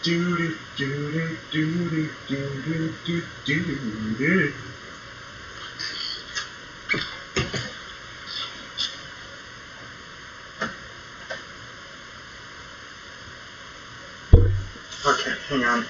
do do do do do do do. Okay, hang on.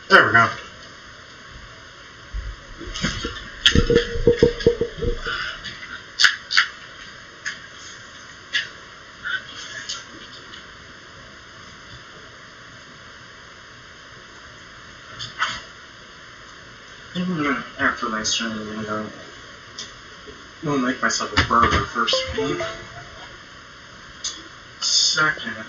There we go. After my stream, I'm gonna go make myself a burger first. Second,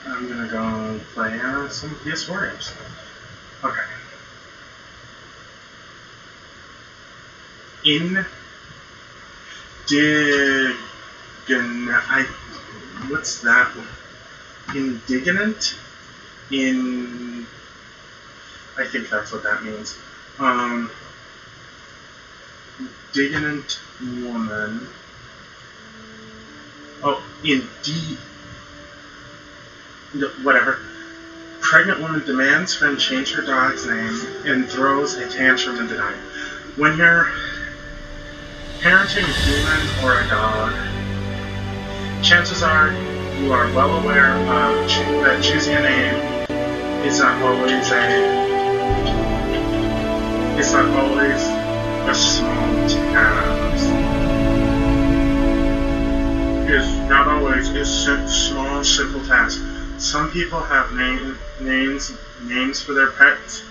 I'm gonna go play some PS4 games. Okay. What's that? Indignant? I think that's what that means. Indignant woman. Oh, indeed. Whatever. Pregnant woman demands friend change her dog's name and throws a tantrum in denial. When you're parenting a human or a dog, chances are you are well aware of that choosing a name is not always a small task. It's not always a small, simple task. Some people have names for their pets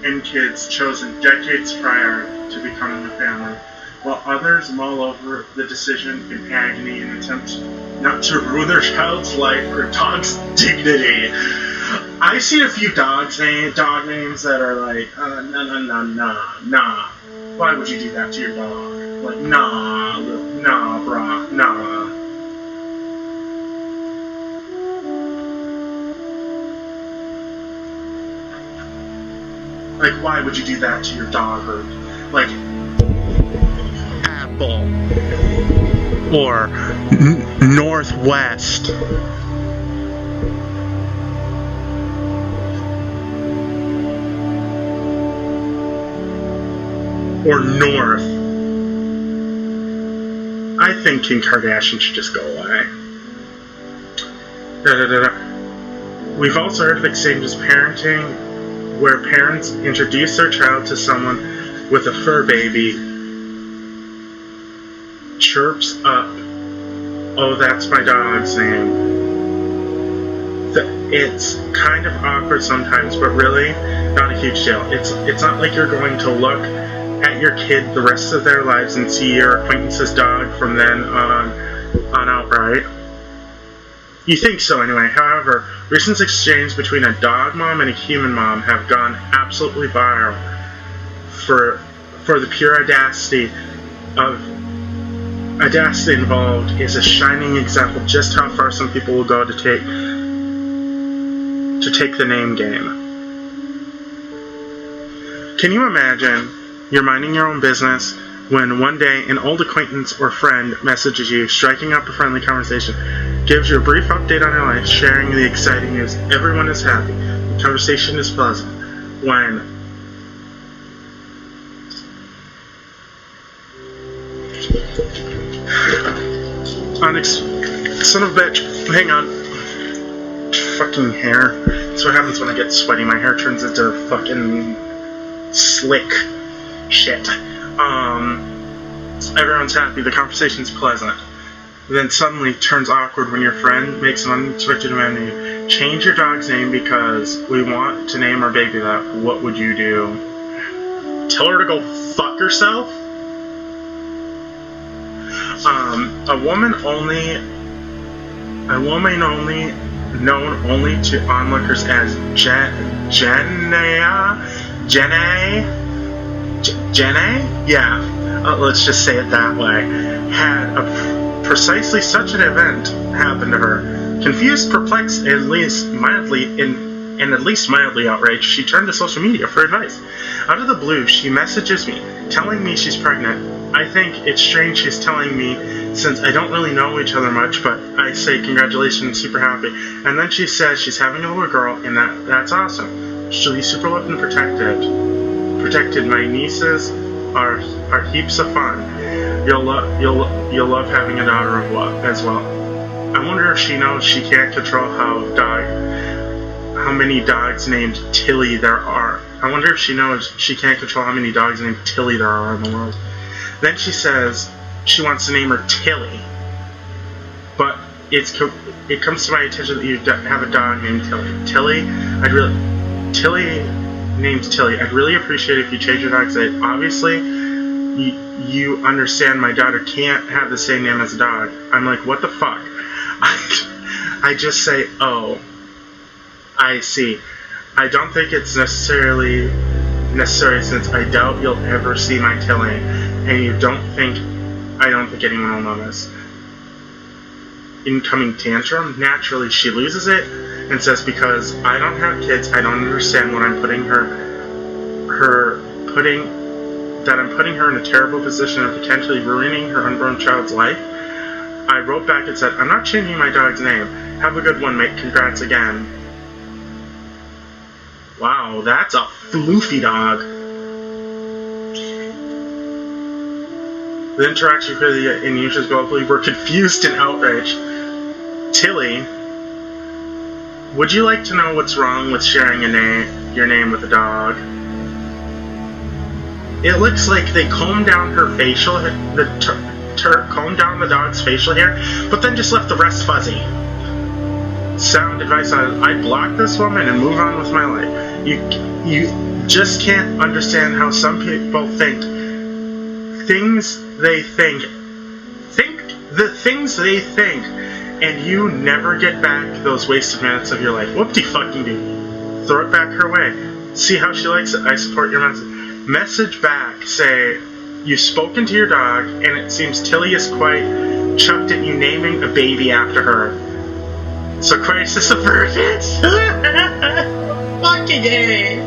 and kids chosen decades prior to becoming a family, while others mull over the decision in agony and attempt not to ruin their child's life or dog's dignity. I see a few dog names that are like, nah. Why would you do that to your dog? Like, nah, brah, nah. Like, why would you do that to your dog? Or, like, Apple. Or Northwest. or North. I think Kim Kardashian should just go away. We've also heard of exchanges parenting where parents introduce their child to someone with a fur baby, chirps up, "Oh, that's my dog's name." It's kind of awkward sometimes, but really not a huge deal. It's not like you're going to look at your kid the rest of their lives and see your acquaintance's dog from then on out, right? You think so anyway. However, recent exchanges between a dog mom and a human mom have gone absolutely viral for the pure audacity involved is a shining example of just how far some people will go to take the name game. Can you imagine you're minding your own business when one day an old acquaintance or friend messages you, striking up a friendly conversation, gives you a brief update on your life, sharing the exciting news. Everyone is happy. The conversation is pleasant. When son of a bitch, hang on. Fucking hair. That's what happens when I get sweaty. My hair turns into fucking slick shit. Everyone's happy. The conversation's pleasant. Then suddenly turns awkward when your friend makes an unexpected demand on you. Change your dog's name because we want to name our baby that. What would you do? Tell her to go fuck herself? A woman known only to onlookers as Jenna? Yeah, let's just say it that way, had precisely such an event happen to her. Confused, perplexed, at least mildly outraged, she turned to social media for advice. Out of the blue, she messages me, telling me she's pregnant. I think it's strange she's telling me since I don't really know each other much, but I say congratulations, super happy. And then she says she's having a little girl, and that's awesome. She'll be super loved and protected. My nieces are heaps of fun. You'll love having a daughter as well. I wonder if she knows she can't control how many dogs named Tilly there are. I wonder if she knows she can't control how many dogs named Tilly there are in the world. Then she says she wants to name her Tilly. But it comes to my attention that you have a dog named Tilly. Named Tilly. I'd really appreciate it if you change your dog's name. Obviously, you understand my daughter can't have the same name as a dog. I'm like, what the fuck? I just say, oh, I see. I don't think it's necessary since I doubt you'll ever see my Tilly, and I don't think anyone will notice. Incoming tantrum. Naturally, she loses it and says, because I don't have kids, I don't understand what I'm putting her in a terrible position of potentially ruining her unborn child's life. I wrote back and said, I'm not changing my dog's name. Have a good one, mate. Congrats again. Wow, that's a floofy dog. The interaction for the users globally were confused and outraged. Tilly, would you like to know what's wrong with sharing your name with a dog? It looks like they combed down her facial, combed down the dog's facial hair, but then just left the rest fuzzy. Sound advice: I'd block this woman and move on with my life. You just can't understand how some people think the things they think, and you never get back those wasted minutes of your life. Whoop-de-fucking-do. Throw it back her way. See how she likes it. I support your message. Message back, say, you've spoken to your dog, and it seems Tilly is quite chuffed at you naming a baby after her. So crisis averted. Fucking A.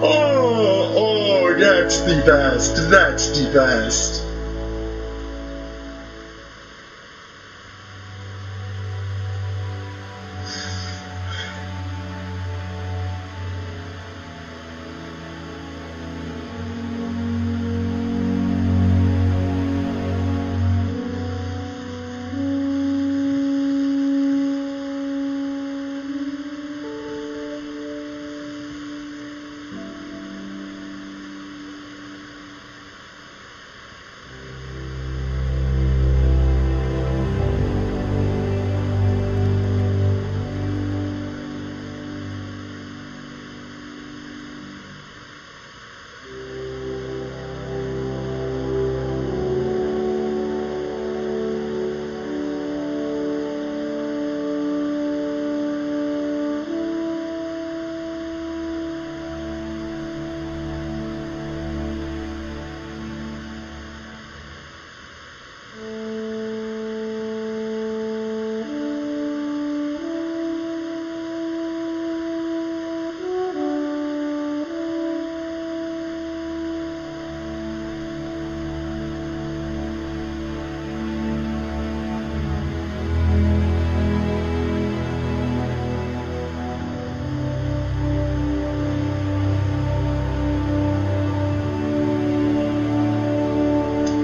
Oh, that's the best. That's the best.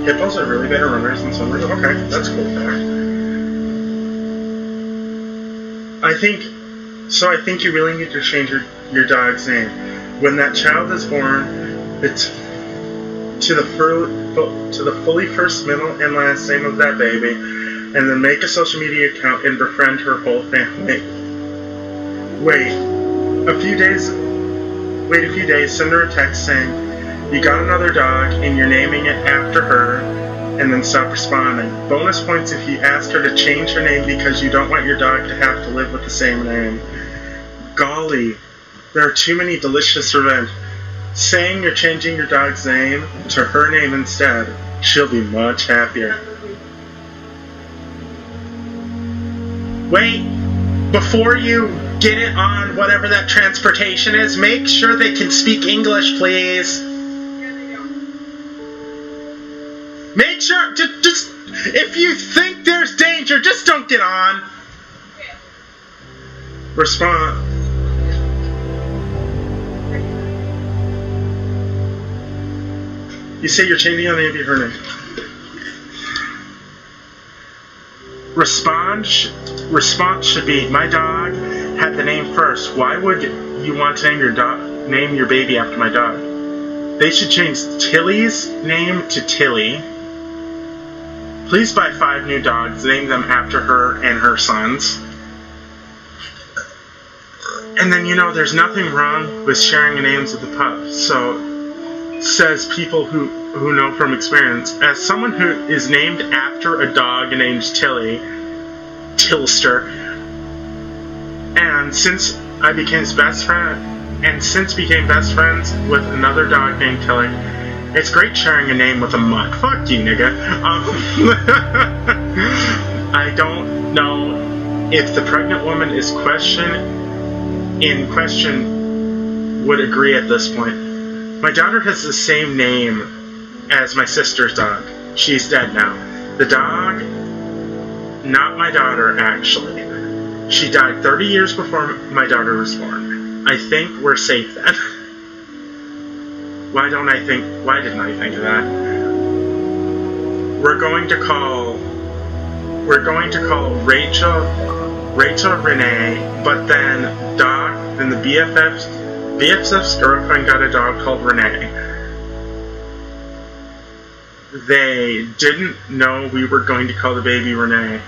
Hippos are really better runners than some. Okay, that's a cool fact. I think you really need to change your dog's name. When that child is born, it's to the fully first, middle, and last name of that baby, and then make a social media account and befriend her whole family. Wait a few days, send her a text saying, you got another dog and you're naming it after her, and then stop responding. Bonus points if you ask her to change her name because you don't want your dog to have to live with the same name. Golly, there are too many delicious revenge. Saying you're changing your dog's name to her name instead, she'll be much happier. Wait, before you get it on whatever that transportation is, make sure they can speak English, please. Make sure, just if you think there's danger, just don't get on. Respond. You say you're changing your name to her name. Response should be, my dog had the name first. Why would you want to name your baby after my dog? They should change Tilly's name to Tilly. Please buy 5 new dogs, name them after her and her sons. And then, there's nothing wrong with sharing the names of the pups. So, says people who know from experience. As someone who is named after a dog named Tilly, Tilster, and since became best friends with another dog named Tilly, it's great sharing a name with a mutt. Fuck you, nigga. I don't know if the pregnant woman in question would agree at this point. My daughter has the same name as my sister's dog. She's dead now. The dog, not my daughter, actually. She died 30 years before my daughter was born. I think we're safe then. Why didn't I think of that? We're going to call Rachel Renee, but then the BFF's girlfriend got a dog called Renee. They didn't know we were going to call the baby Renee.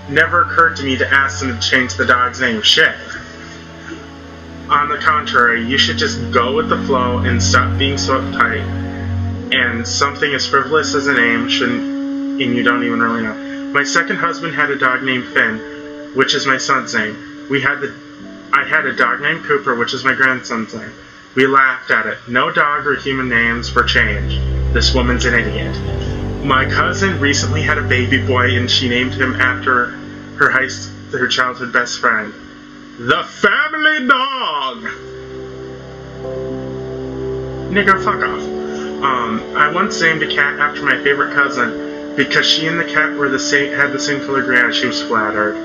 Never occurred to me to ask them to change the dog's name. Shit. On the contrary, you should just go with the flow and stop being so uptight. And something as frivolous as a name and you don't even really know. My second husband had a dog named Finn, which is my son's name. I had a dog named Cooper, which is my grandson's name. We laughed at it. No dog or human names were changed. This woman's an idiot. My cousin recently had a baby boy and she named him after her childhood best friend. The family dog! Nigga, fuck off. I once named a cat after my favorite cousin because she and the cat had the same color gray eyes. She was flattered.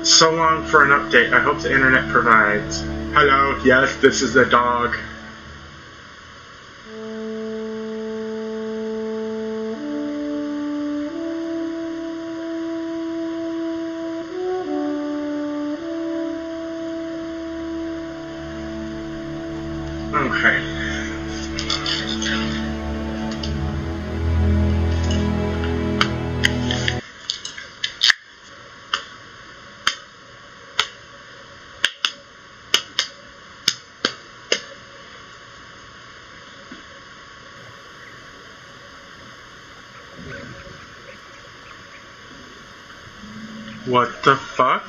So long for an update. I hope the internet provides. Hello, yes, this is the dog. Okay. What the fuck?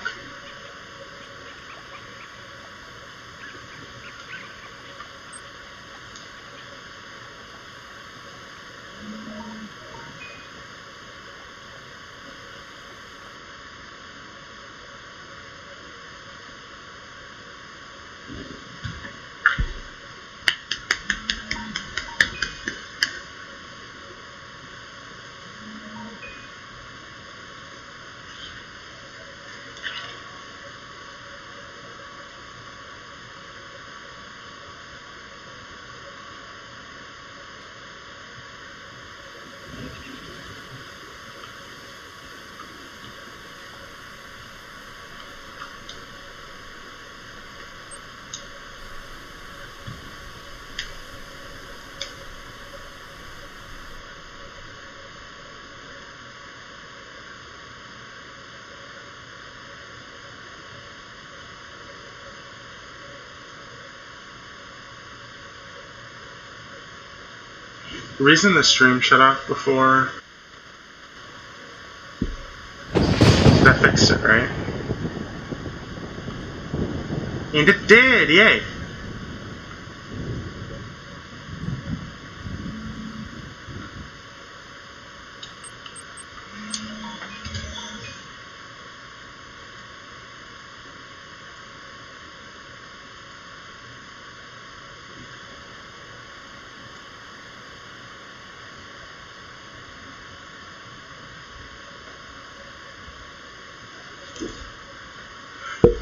The reason the stream shut off before, that fixed it, right? And it did, yay!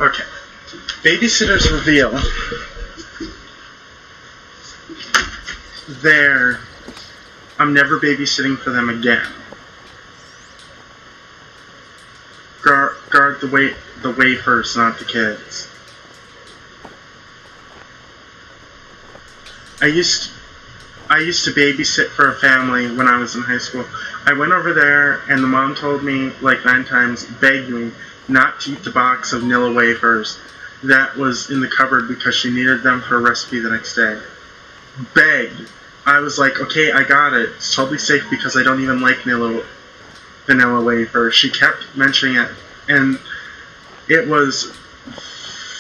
Okay. Babysitters reveal I'm never babysitting for them again. Guard the wafers, not the kids. I used to babysit for a family when I was in high school. I went over there and the mom told me like 9 times, begged me not to eat the box of Nilla wafers that was in the cupboard because she needed them for a recipe the next day. Begged. I was like, okay, I got it. It's totally safe because I don't even like vanilla wafers. She kept mentioning it, and it was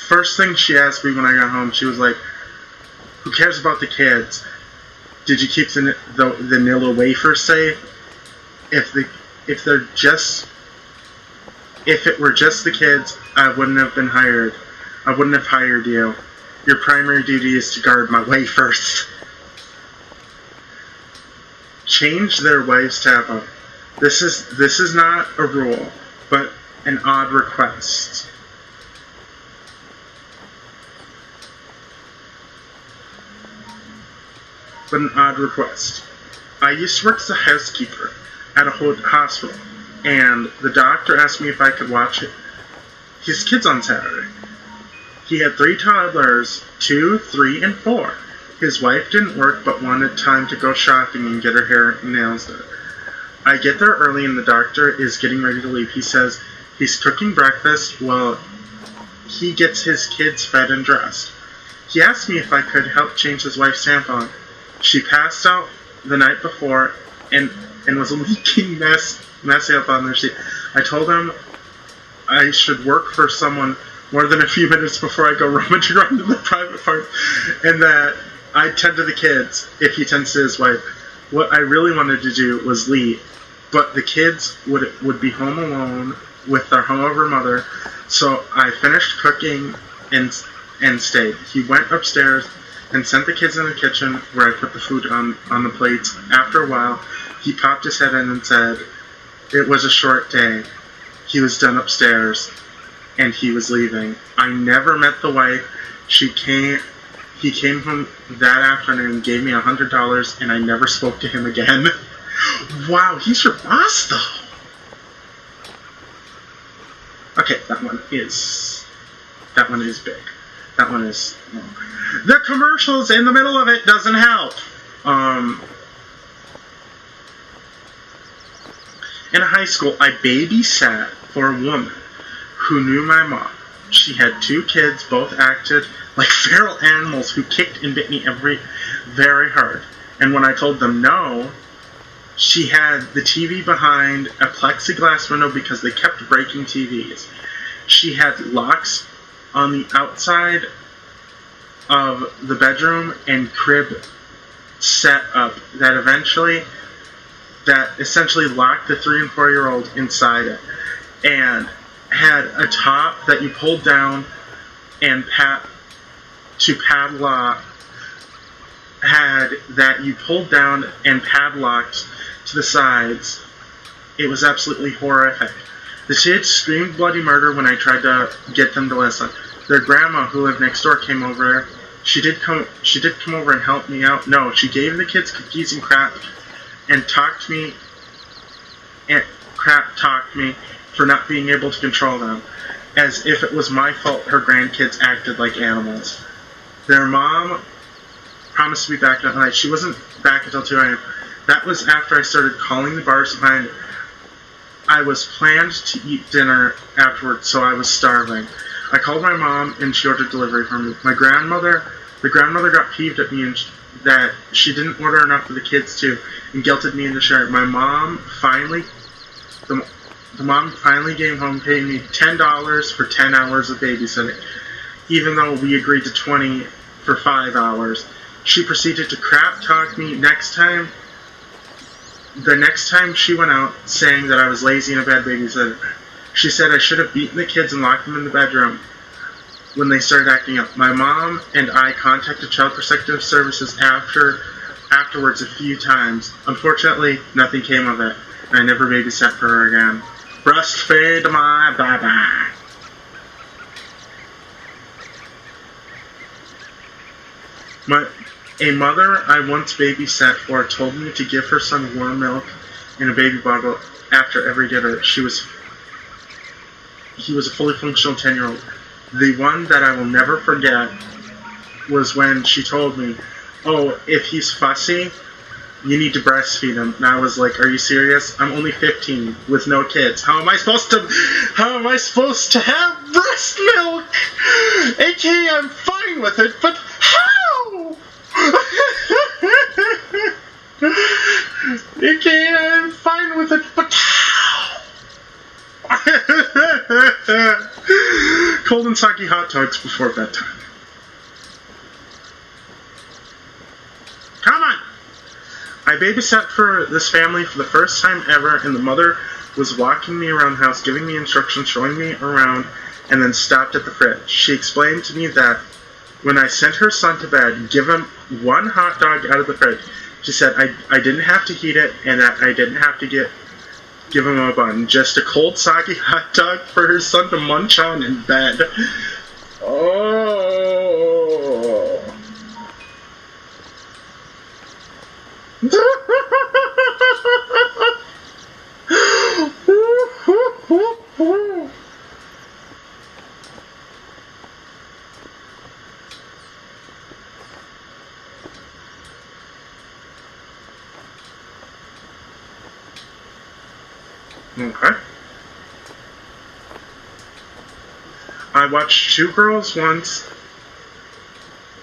first thing she asked me when I got home. She was like, who cares about the kids? Did you keep the vanilla wafers safe? If it were just the kids, I wouldn't have been hired. I wouldn't have hired you. Your primary duty is to guard my wafers. Change their wife's tap-up. This is not a rule, but an odd request. But an odd request. I used to work as a housekeeper at a hospital, and the doctor asked me if I could watch his kids on Saturday. He had 3 toddlers, 2, 3, and 4. His wife didn't work but wanted time to go shopping and get her hair and nails done. I get there early and the doctor is getting ready to leave. He says he's cooking breakfast while he gets his kids fed and dressed. He asked me if I could help change his wife's tampon. She passed out the night before and was leaking messy up on their sheet. I told him I should work for someone more than a few minutes before I go rummaging around in the private part, and that I'd tend to the kids if he tends to his wife. What I really wanted to do was leave, but the kids would be home alone with their hungover mother, so I finished cooking and stayed. He went upstairs and sent the kids in the kitchen where I put the food on the plates. After a while, he popped his head in and said it was a short day. He was done upstairs, and he was leaving. I never met the wife. He came home that afternoon, gave me $100, and I never spoke to him again. Wow, he's your boss, though. Okay, that one is big. That one is... The commercials in the middle of it doesn't help. In high school, I babysat for a woman who knew my mom. She had 2 kids, both acted like feral animals who kicked and bit me very hard. And when I told them no, she had the TV behind a plexiglass window because they kept breaking TVs. She had locks on the outside of the bedroom and crib set up that essentially locked the 3 and 4-year-old inside it, and had a top that you pulled down and padlocked to the sides. It was absolutely horrific. The kids screamed bloody murder when I tried to get them to listen. Their grandma, who lived next door, came over. She did come over and help me out. No, she gave the kids cookies and crap talked me for not being able to control them, as if it was my fault her grandkids acted like animals. Their mom promised to be back that night. She wasn't back until 2 a.m. That was after I started calling the bars behind. I was planned to eat dinner afterwards, so I was starving. I called my mom and she ordered delivery for me. The grandmother got peeved at me that she didn't order enough for the kids too, and guilted me into sharing. The mom finally came home, paying me $10 for 10 hours of babysitting, even though we agreed to 20 for 5 hours. She proceeded to crap talk me the next time she went out, saying that I was lazy and a bad babysitter. She said I should have beaten the kids and locked them in the bedroom when they started acting up. My mom and I contacted Child Protective Services afterwards a few times. Unfortunately, nothing came of it, and I never babysat for her again. Breastfeed my baby. A mother I once babysat for told me to give her son warm milk in a baby bottle after every dinner. He was a fully functional 10-year-old. The one that I will never forget was when she told me, "Oh, if he's fussy, you need to breastfeed him." And I was like, "Are you serious? I'm only 15 with no kids. How am I supposed to have breast milk? AKA, I'm fine with it, but how?" AKA, I'm fine with it, but how? Cold and soggy hot dogs before bedtime. Come on! I babysat for this family for the first time ever, and the mother was walking me around the house, giving me instructions, showing me around, and then stopped at the fridge. She explained to me that when I sent her son to bed, give him one hot dog out of the fridge. She said I didn't have to heat it, and that I didn't have to give him a bun. Just a cold, soggy hot dog for her son to munch on in bed. Oh. Okay. I watched Two Girls once.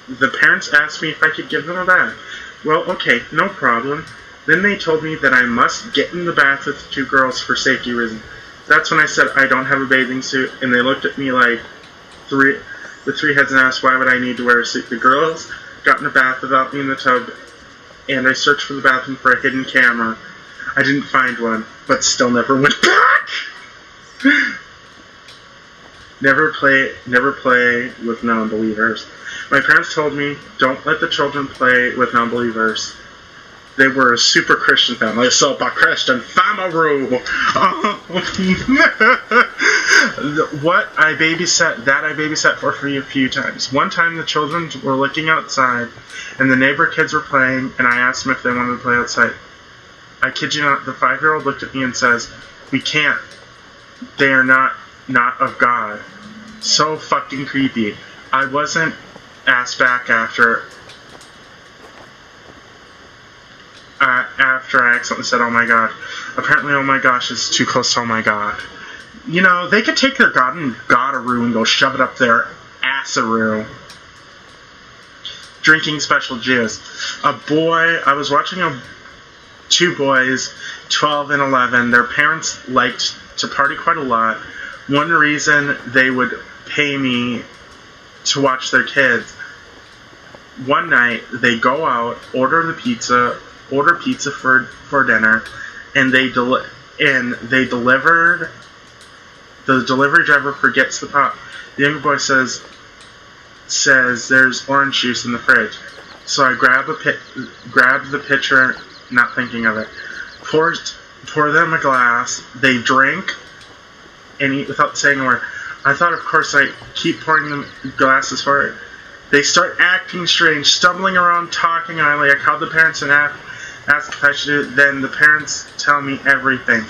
The parents asked me if I could give them a bath. Well, okay, no problem. Then they told me that I must get in the bath with the two girls for safety reasons. That's when I said I don't have a bathing suit, and they looked at me like the three heads and asked why would I need to wear a suit. The girls got in the bath without me in the tub, and I searched for the bathroom for a hidden camera. I didn't find one, but still never went back! Never play with non-believers. My parents told me, don't let the children play with non-believers. They were a super Christian family, a super Christian family. What I babysat for a few times. One time the children were looking outside, and the neighbor kids were playing, and I asked them if they wanted to play outside. I kid you not, the 5-year-old looked at me and says, "We can't. They are not of God." So fucking creepy. I wasn't asked back after I accidentally said, "Oh my God." Apparently, "Oh my gosh" is too close to "oh my God." You know, they could take their God and Godaroo and go shove it up their assaroo. Drinking special juice. I was watching two boys, 12 and 11. Their parents liked to party quite a lot. One reason they would pay me to watch their kids. One night, they go out, order pizza for dinner, and the delivery driver forgets the pop. The younger boy says there's orange juice in the fridge. So I grab the pitcher, not thinking of it, pour them a glass, they drink, and eat without saying a word. I thought, of course, I keep pouring them glasses for it. They start acting strange, stumbling around, talking. I called the parents and asked if I should do it. Then the parents tell me everything.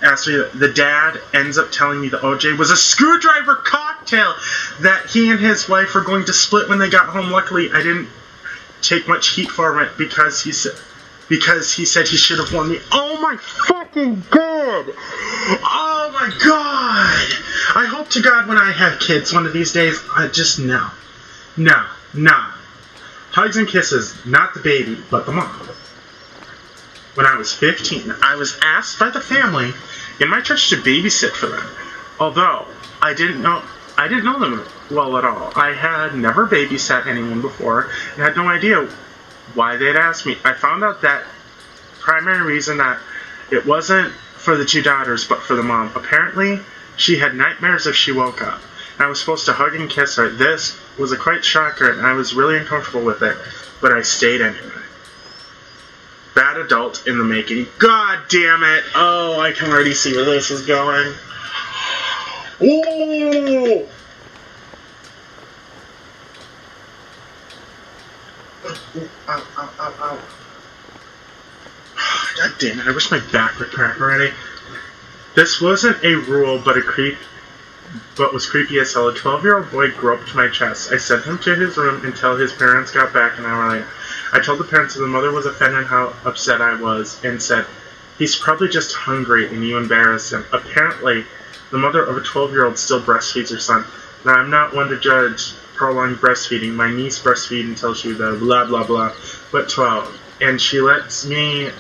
The dad ends up telling me the OJ was a screwdriver cocktail that he and his wife were going to split when they got home. Luckily, I didn't take much heat for it because he said he should have warned me. Oh my fucking God! Oh my God! I hope to God when I have kids one of these days, no. Hugs and kisses, not the baby, but the mom. When I was 15, I was asked by the family in my church to babysit for them. Although I didn't know them well at all. I had never babysat anyone before and had no idea why they'd asked me. I found out that primary reason that it wasn't for the two daughters but for the mom. Apparently, she had nightmares if she woke up. And I was supposed to hug and kiss her. This was a quite shocker and I was really uncomfortable with it, but I stayed anyway. Bad adult in the making. God damn it! Oh, I can already see where this is going. Ooh! Ow, ow, ow, ow. God damn it, I wish my back would crack already. This wasn't a rule, but was creepy as hell. A 12-year-old boy groped my chest. I sent him to his room until his parents got back an hour later. I told the parents that the mother was offended how upset I was and said, "He's probably just hungry and you embarrassed him." Apparently, the mother of a 12-year-old still breastfeeds her son. Now, I'm not one to judge prolonged breastfeeding. My niece breastfeed until she was blah blah blah, but 12. And she lets her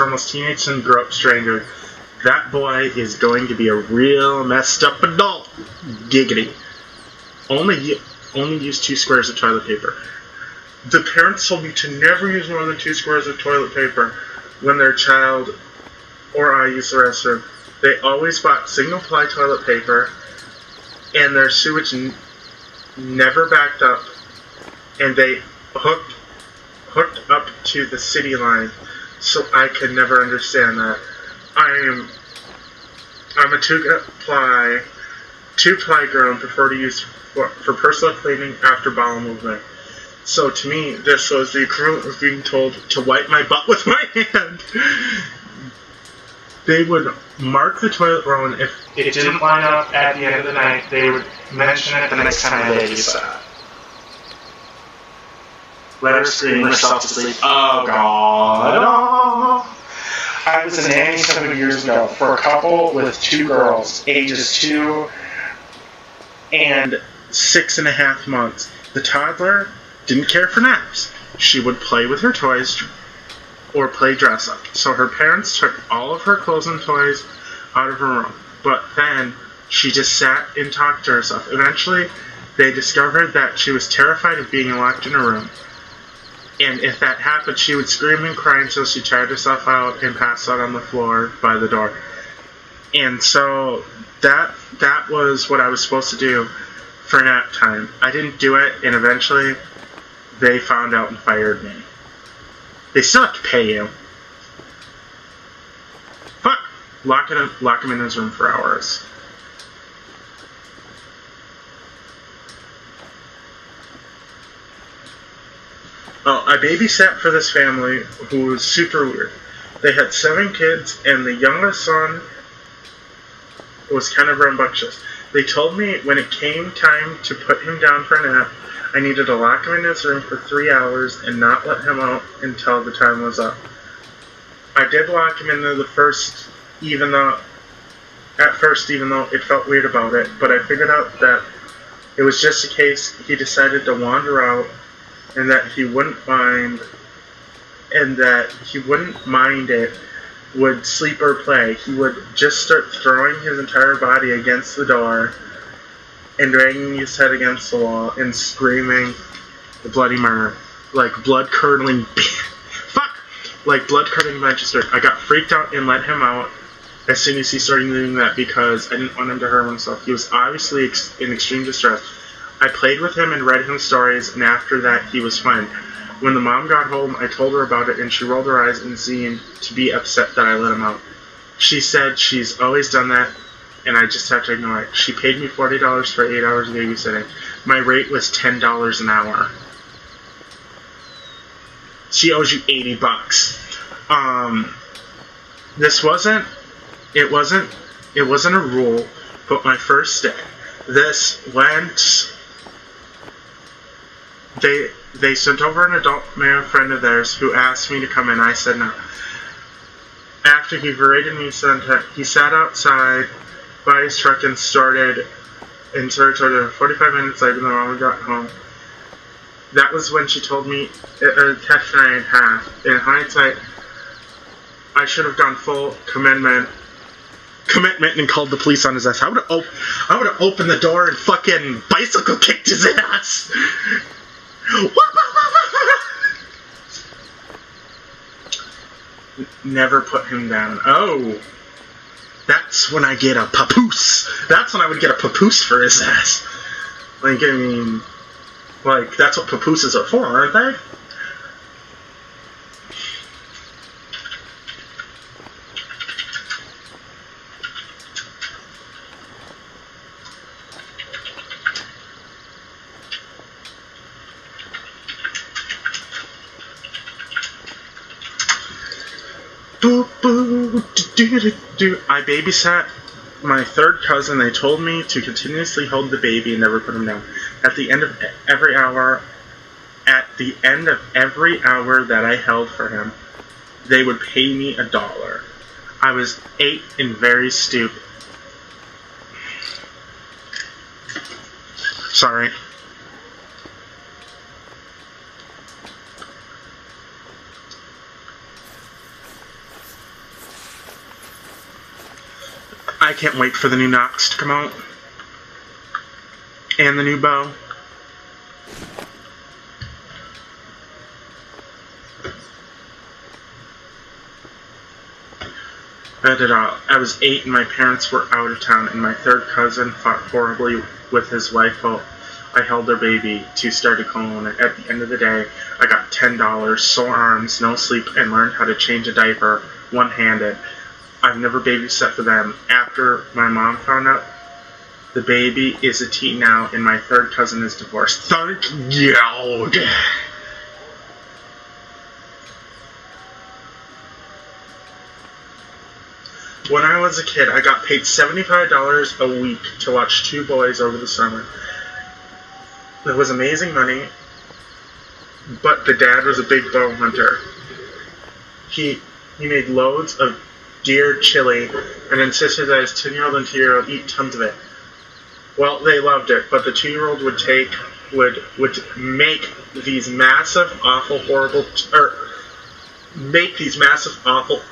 almost teenage son grow up stranger. That boy is going to be a real messed up adult. Giggity. Only use 2 squares of toilet paper. The parents told me to never use more than 2 squares of toilet paper when their child or I use the restroom. They always bought single-ply toilet paper, and their sewage never backed up, and they hooked up to the city line, so I could never understand that. I'm a two-ply girl and prefer to use for personal cleaning after bowel movement. So to me, this was the equivalent of being told to wipe my butt with my hand. They would mark the toilet roll, and if it didn't line up at the end of the night, they would mention it the next time my lady saw it. Let her scream herself to sleep. Oh, God. Oh. I was a nanny 7 years ago for a couple with 2 girls, ages 2 and 6.5 months. The toddler didn't care for naps. She would play with her toys or play dress up. So her parents took all of her clothes and toys out of her room. But then she just sat and talked to herself. Eventually, they discovered that she was terrified of being locked in her room. And if that happened, she would scream and cry until she tired herself out and passed out on the floor by the door. And so that was what I was supposed to do for nap time. I didn't do it, and eventually they found out and fired me. They still have to pay you. Fuck! Lock him in his room for hours. Oh, I babysat for this family who was super weird. They had 7 kids, and the youngest son was kind of rambunctious. They told me when it came time to put him down for a nap, I needed to lock him in his room for 3 hours and not let him out until the time was up. I did lock him in there at first, even though it felt weird about it, but I figured out that it was just in case he decided to wander out, and that he wouldn't mind it, would sleep or play. He would just start throwing his entire body against the door and banging his head against the wall and screaming the bloody murder. Like blood-curdling Manchester. I got freaked out and let him out as soon as he started doing that because I didn't want him to hurt himself. He was obviously in extreme distress. I played with him and read him stories, and after that, he was fine. When the mom got home, I told her about it, and she rolled her eyes and seemed to be upset that I let him out. She said she's always done that, and I just have to ignore it. She paid me $40 for 8 hours of babysitting. My rate was $10 an hour. She owes you $80. It wasn't a rule, but my first day. This went. They sent over an adult male friend of theirs who asked me to come in. I said no. After he berated me, he sat outside by his truck and started 45 minutes later when the mom got home. That was when she told me a text that I had had. In hindsight, I should have gone full commitment and called the police on his ass. I would have opened the door and fucking bicycle kicked his ass. Never put him down. Oh, that's when I get a papoose. That's when I would get a papoose for his ass. Like, I mean, like, that's what papooses are for, aren't they? I babysat my third cousin. They told me to continuously hold the baby and never put him down. At the end of every hour that I held for him, they would pay me $1. I was 8 and very stupid. Sorry. I can't wait for the new Knox to come out. And the new bow. I was 8 and my parents were out of town, and my third cousin fought horribly with his wife while I held their baby. 2 started calling it. At the end of the day, I got $10, sore arms, no sleep, and learned how to change a diaper one-handed. I've never babysat for them. After my mom found out, the baby is a teen now, and my third cousin is divorced. Thank God. When I was a kid, I got paid $75 a week to watch 2 boys over the summer. It was amazing money, but the dad was a big bow hunter. He made loads of deer chili and insisted that his 10-year-old and 2-year-old eat tons of it. Well, they loved it, but the 2-year-old would make these massive, awful,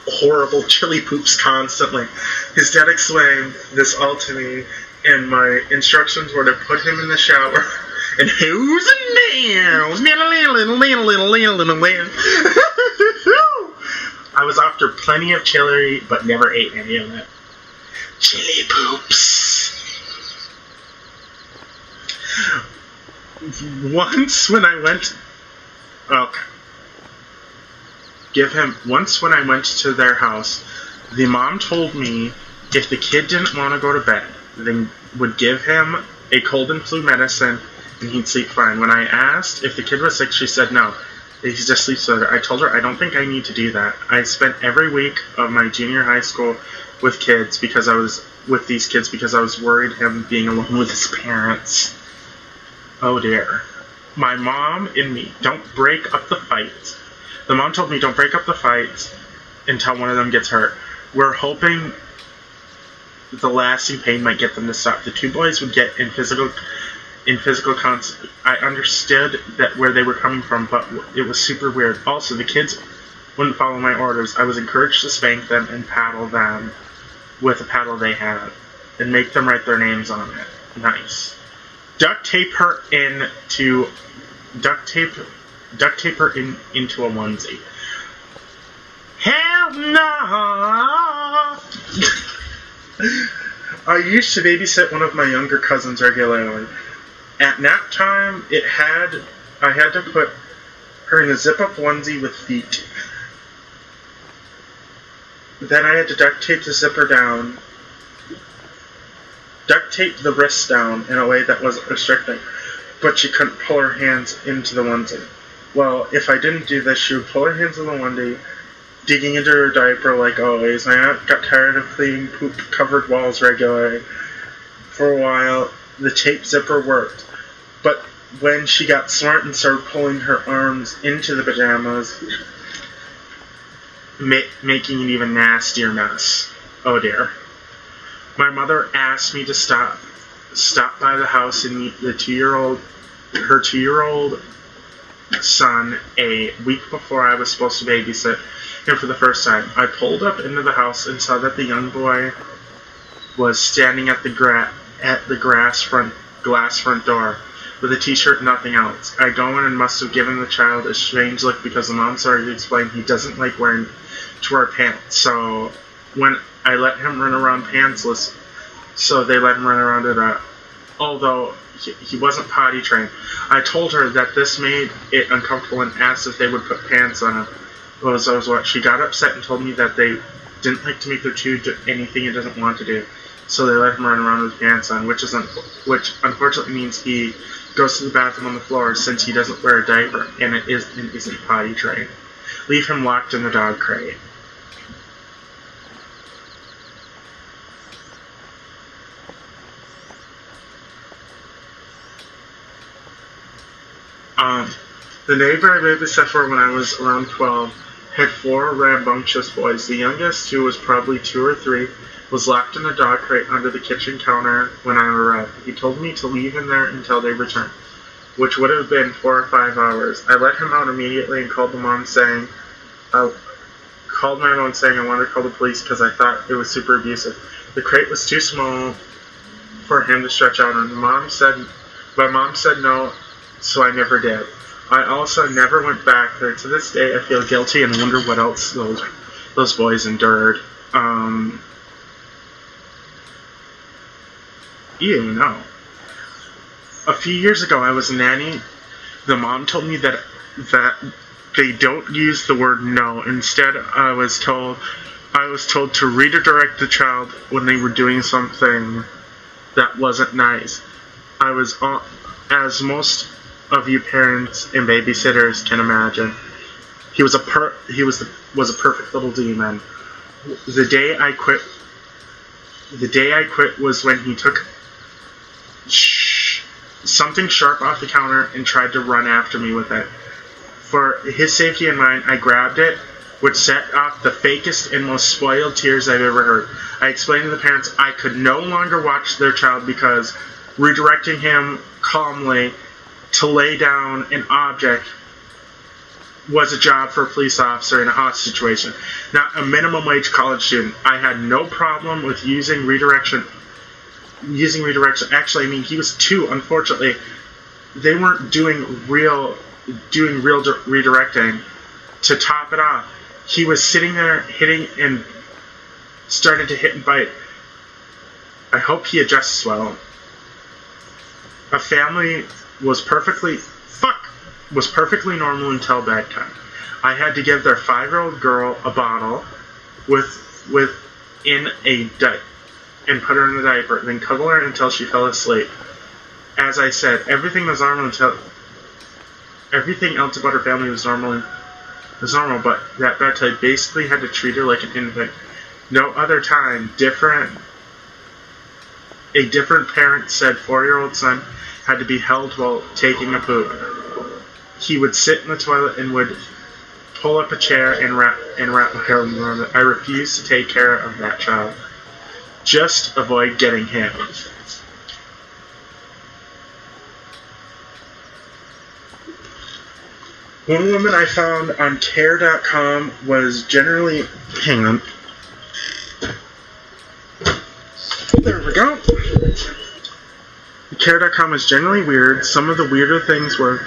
horrible chili poops constantly. His dad explained this all to me, and my instructions were to put him in the shower and who's in there? I was after plenty of chili, but never ate any of it. Chili poops. Once when I went to their house, the mom told me if the kid didn't want to go to bed, then would give him a cold and flu medicine and he'd sleep fine. When I asked if the kid was sick, she said no. He just sleeps better. I told her I don't think I need to do that. I spent every week of my junior high school with these kids because I was worried him being alone with his parents. Oh dear. My mom and me, don't break up the fights. The mom told me don't break up the fights until one of them gets hurt. We're hoping the lasting pain might get them to stop. The 2 boys would get in physical I understood that where they were coming from, but it was super weird. Also, the kids wouldn't follow my orders. I was encouraged to spank them and paddle them with a paddle they had and make them write their names on it. Nice. Duct tape her into a onesie. Hell no! I used to babysit one of my younger cousins regularly. At nap time, I had to put her in a zip-up onesie with feet. Then I had to duct tape the zipper down, duct tape the wrists down in a way that wasn't restricting, but she couldn't pull her hands into the onesie. Well, if I didn't do this, she would pull her hands in the onesie, digging into her diaper like always. My aunt got tired of cleaning poop-covered walls regularly. For a while, the tape zipper worked, but when she got smart and started pulling her arms into the pajamas, making an even nastier mess. Oh dear. My mother asked me to stop by the house and meet her 2-year-old son a week before I was supposed to babysit him for the first time. I pulled up into the house and saw that the young boy was standing at the glass front door with a t-shirt and nothing else. I go in and must have given the child a strange look because the mom started to explain he doesn't like to wear pants. So when I let him run around pantsless, so they let him run around although he wasn't potty trained. I told her that this made it uncomfortable and asked if they would put pants on him. She got upset and told me that they didn't like to make their child do anything he doesn't want to do. So they let him run around with pants on, which unfortunately means he goes to the bathroom on the floor since he doesn't wear a diaper and isn't potty trained. Leave him locked in the dog crate. The neighbor I babysat for when I was around 12 had 4 rambunctious boys. The youngest, who was probably 2 or 3, was locked in a dog crate under the kitchen counter when I arrived. He told me to leave him there until they returned, which would have been 4 or 5 hours. I let him out immediately and called my mom saying I wanted to call the police because I thought it was super abusive. The crate was too small for him to stretch out on. My mom said no, so I never did. I also never went back there. To this day, I feel guilty and wonder what else those boys endured. No. A few years ago, I was a nanny. The mom told me that they don't use the word no. Instead, I was told to redirect the child when they were doing something that wasn't nice. As most of you parents and babysitters can imagine, he was a perfect little demon. The day I quit was when he took something sharp off the counter and tried to run after me with it. For his safety and mine, I grabbed it, which set off the fakest and most spoiled tears I've ever heard. I explained to the parents I could no longer watch their child because redirecting him calmly to lay down an object was a job for a police officer in a hostage situation, not a minimum wage college student. I had no problem with using redirection. Actually, he was 2, unfortunately. They weren't doing real redirecting. To top it off, he was sitting there hitting and started to hit and bite. I hope he adjusts well. A family was perfectly normal until bedtime. I had to give their 5-year-old girl a bottle and put her in a diaper, then cuddle her until she fell asleep. As I said, everything was normal until everything else about her family was normal, but that bedtime basically had to treat her like an infant. No other time, a different parent said 4-year-old son had to be held while taking a poop. He would sit in the toilet and would pull up a chair and wrap him around it. I refused to take care of that child. Just avoid getting hit. One woman I found on care.com was generally... Hang on. There we go. Care.com was generally weird. Some of the weirder things were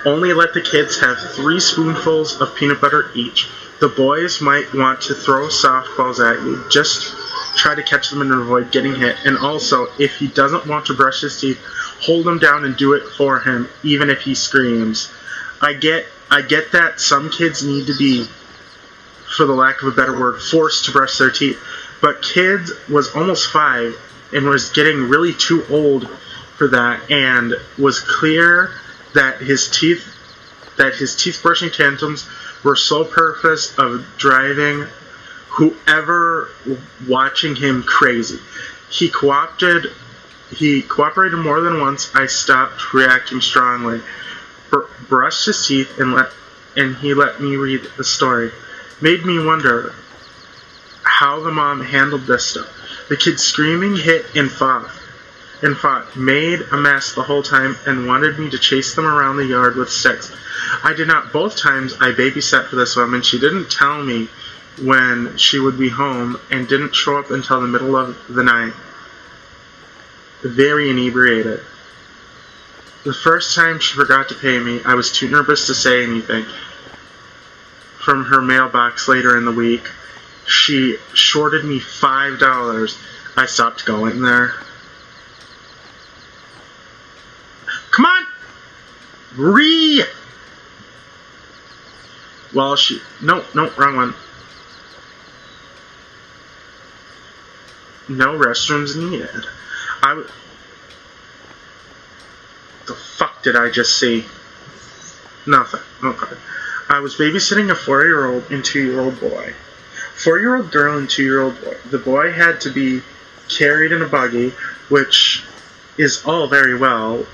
only let the kids have 3 spoonfuls of peanut butter each. The boys might want to throw softballs at you. Just try to catch them and avoid getting hit. And also, if he doesn't want to brush his teeth, hold him down and do it for him, even if he screams. I get that some kids need to be, for the lack of a better word, forced to brush their teeth. But kid was almost 5 and was getting really too old for that, and was clear that his teeth brushing tantrums were sole purpose of driving whoever watching him crazy. He cooperated more than once. I stopped reacting strongly. Brushed his teeth and he let me read the story. Made me wonder how the mom handled this stuff. The kid screaming, hit, and fought. and fought, made a mess the whole time, and wanted me to chase them around the yard with sticks. I did not. Both times I babysat for this woman. She didn't tell me when she would be home and didn't show up until the middle of the night, very inebriated. The first time she forgot to pay me, I was too nervous to say anything. From her mailbox later in the week, she shorted me $5. I stopped going there. Come on! Well, no, wrong one. No restrooms needed. The fuck did I just see? Nothing. Okay. I was babysitting a 4-year-old and 2-year-old boy. 4-year-old girl and 2-year-old boy. The boy had to be carried in a buggy, which is all very well,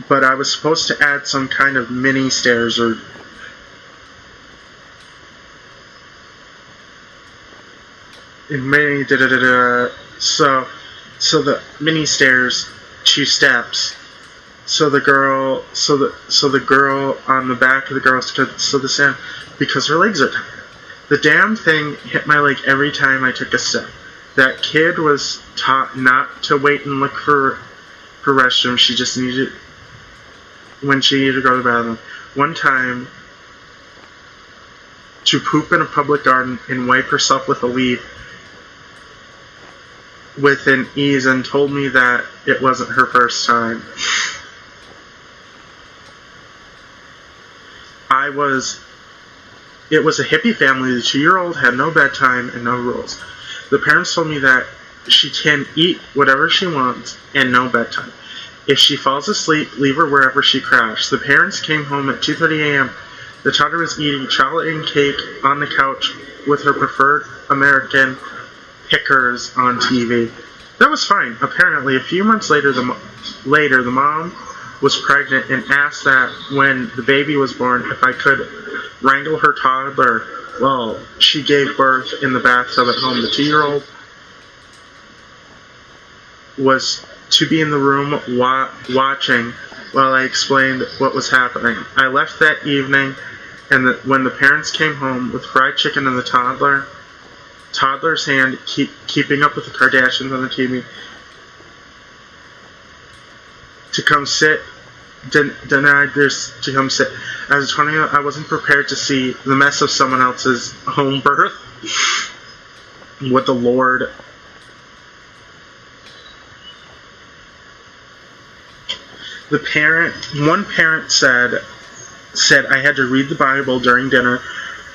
but I was supposed to add some kind of mini stairs or mini So the mini stairs, 2 steps. So the girl on the back of the girl stood the sand because her legs are tired. The damn thing hit my leg every time I took a step. That kid was taught not to wait and look for restroom. She just needed, when she needed to go to the bathroom. One time, to poop in a public garden and wipe herself with a leaf with an ease, and told me that it wasn't her first time. It was a hippie family. The 2-year-old had no bedtime and no rules. The parents told me that she can eat whatever she wants and no bedtime. If she falls asleep, leave her wherever she crashed. The parents came home at 2:30 a.m. The toddler was eating chocolate and cake on the couch with her preferred American pickers on TV. That was fine. Apparently, a few months later, the mom was pregnant and asked that when the baby was born if I could wrangle her toddler. Well, she gave birth in the bathtub at home. The 2-year-old was to be in the room watching while I explained what was happening. I left that evening, and when the parents came home with fried chicken in the toddler's hand, keeping up with the Kardashians on the TV, to come sit, denied this to come sit. As a 20-year-old, I wasn't prepared to see the mess of someone else's home birth. What the Lord. One parent said I had to read the Bible during dinner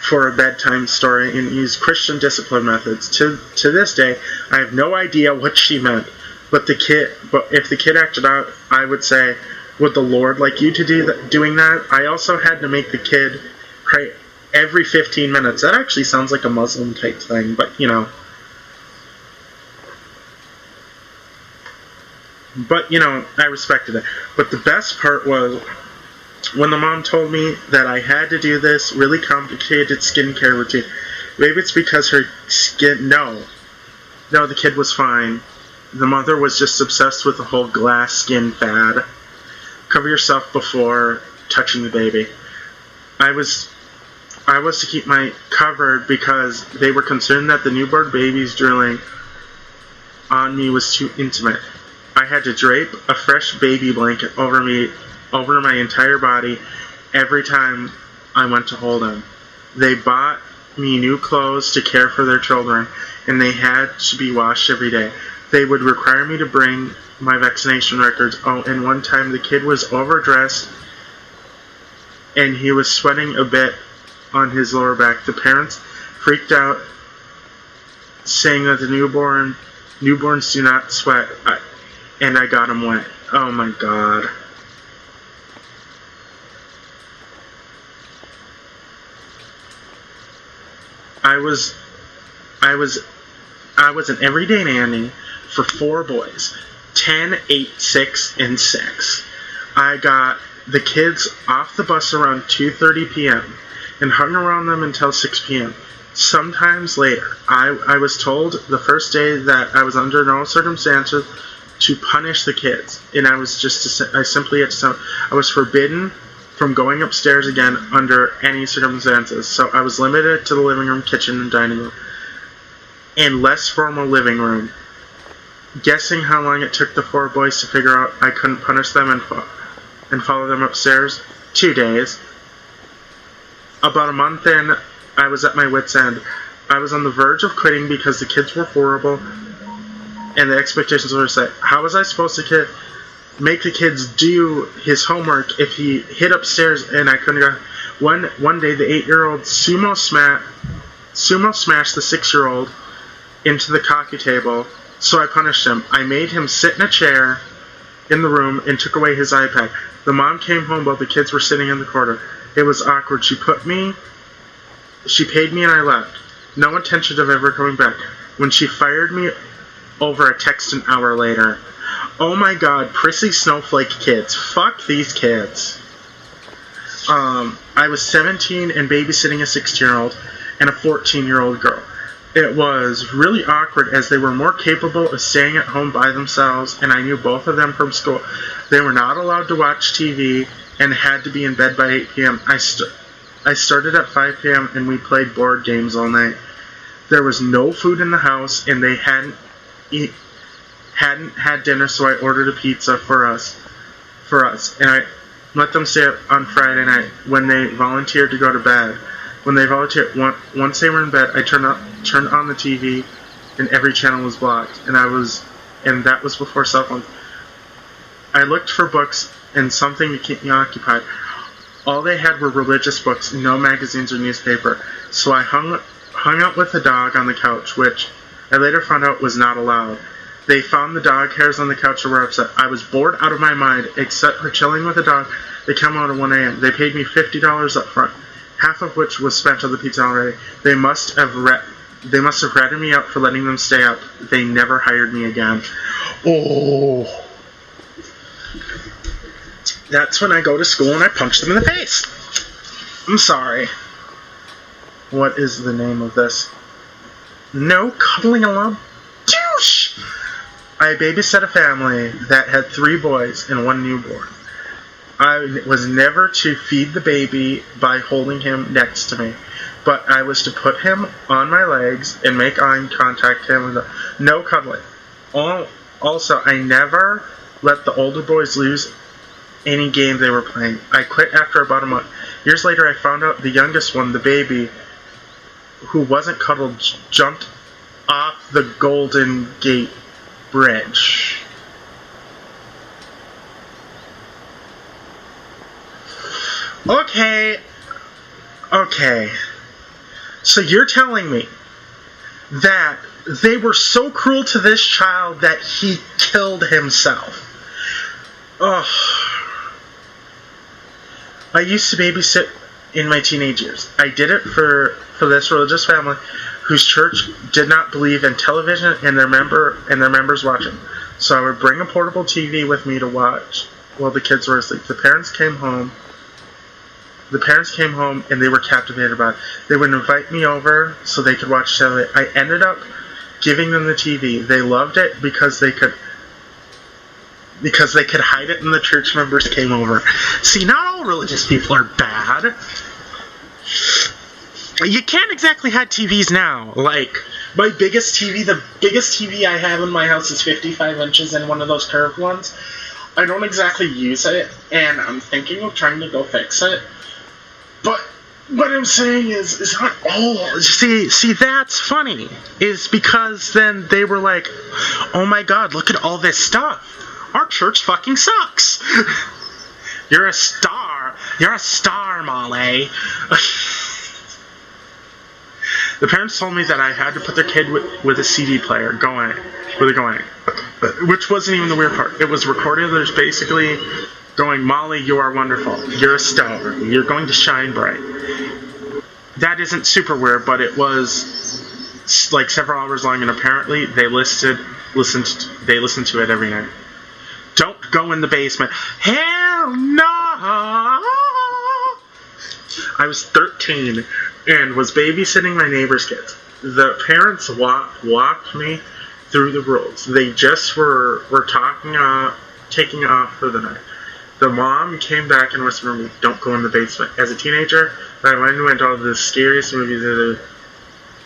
for a bedtime story and use Christian discipline methods. To this day, I have no idea what she meant. But if the kid acted out, I would say, would the Lord like you to doing that? I also had to make the kid pray every 15 minutes. That actually sounds like a Muslim type thing, but you know. But, you know, I respected it. But the best part was when the mom told me that I had to do this really complicated skincare routine. Maybe it's because her skin... No, the kid was fine. The mother was just obsessed with the whole glass skin fad. Cover yourself before touching the baby. I was to keep my covered because they were concerned that the newborn baby's drilling on me was too intimate. I had to drape a fresh baby blanket over my entire body every time I went to hold him. They bought me new clothes to care for their children, and they had to be washed every day. They would require me to bring my vaccination records. Oh, and one time the kid was overdressed and he was sweating a bit on his lower back. The parents freaked out, saying that the newborns do not sweat, and I got him wet. Oh my God. I was an everyday nanny for 4 boys, 10, 8, 6, and 6. I got the kids off the bus around 2:30 p.m. and hung around them until 6 p.m. Sometimes later. I was told the first day that I was under no circumstances to punish the kids, and I simply had to. I was forbidden from going upstairs again under any circumstances. So I was limited to the living room, kitchen, and dining room, and less formal living room. Guessing how long it took the 4 boys to figure out I couldn't punish them and follow them upstairs? 2 days. About a month in, I was at my wit's end. I was on the verge of quitting because the kids were horrible, and the expectations were set. How was I supposed to make the kids do his homework if he hid upstairs and I couldn't go? One day, the 8-year-old sumo smashed the 6-year-old into the coffee table, so I punished him. I made him sit in a chair in the room and took away his iPad. The mom came home while the kids were sitting in the corner. It was awkward. She paid me and I left. No intention of ever coming back. When she fired me over a text an hour later. Oh my god, prissy snowflake kids. Fuck these kids. I was 17 and babysitting a 16-year-old and a 14-year-old girl. It was really awkward as they were more capable of staying at home by themselves, and I knew both of them from school. They were not allowed to watch TV and had to be in bed by 8 p.m. I started at 5 p.m. and we played board games all night. There was no food in the house, and they hadn't had dinner, so I ordered a pizza for us, and I let them stay up on Friday night when they volunteered to go to bed. When they volunteered, once they were in bed, I turned on the TV, and every channel was blocked, and that was before cell phones. I looked for books and something to keep me occupied. All they had were religious books, no magazines or newspaper, so I hung out with the dog on the couch, which I later found out was not allowed. They found the dog hairs on the couch and were upset. I was bored out of my mind, except for chilling with the dog. They came out at 1 a.m. They paid me $50 up front, half of which was spent on the pizza already. They must have ratted me out for letting them stay up. They never hired me again. Oh. That's when I go to school and I punch them in the face. I'm sorry. What is the name of this? No cuddling alone? Douche! I babysat a family that had 3 boys and 1 newborn. I was never to feed the baby by holding him next to me, but I was to put him on my legs and make eye contact with him. No cuddling. Also, I never let the older boys lose any game they were playing. I quit after about a month. Years later, I found out the youngest one, the baby, who wasn't cuddled, jumped off the Golden Gate Bridge. Okay. So you're telling me that they were so cruel to this child that he killed himself. Ugh. I used to babysit in my teenage years. I did it for this religious family whose church did not believe in television and their members watching. So I would bring a portable TV with me to watch while the kids were asleep. The parents came home and they were captivated by it. They would invite me over so they could watch television. I ended up giving them the TV. They loved it because they could hide it when the church members came over. See, not all religious people are bad. You can't exactly hide TVs now. Like, my biggest TV, the biggest TV I have in my house is 55 inches and one of those curved ones. I don't exactly use it, and I'm thinking of trying to go fix it. But what I'm saying is not all. See, that's funny. Is because then they were like, oh my god, look at all this stuff. Our church fucking sucks. You're a star. You're a star, Molly. The parents told me that I had to put their kid with a CD player going, which wasn't even the weird part. It was recorded. There's basically going, Molly, you are wonderful. You're a star. You're going to shine bright. That isn't super weird, but it was like several hours long, and apparently they listened to it every night. Don't go in the basement. Hell no! I was 13 and was babysitting my neighbor's kids. The parents walked me through the rules. They just were taking off for the night. The mom came back and whispered to me, "Don't go in the basement." As a teenager, I went to all the scariest movies.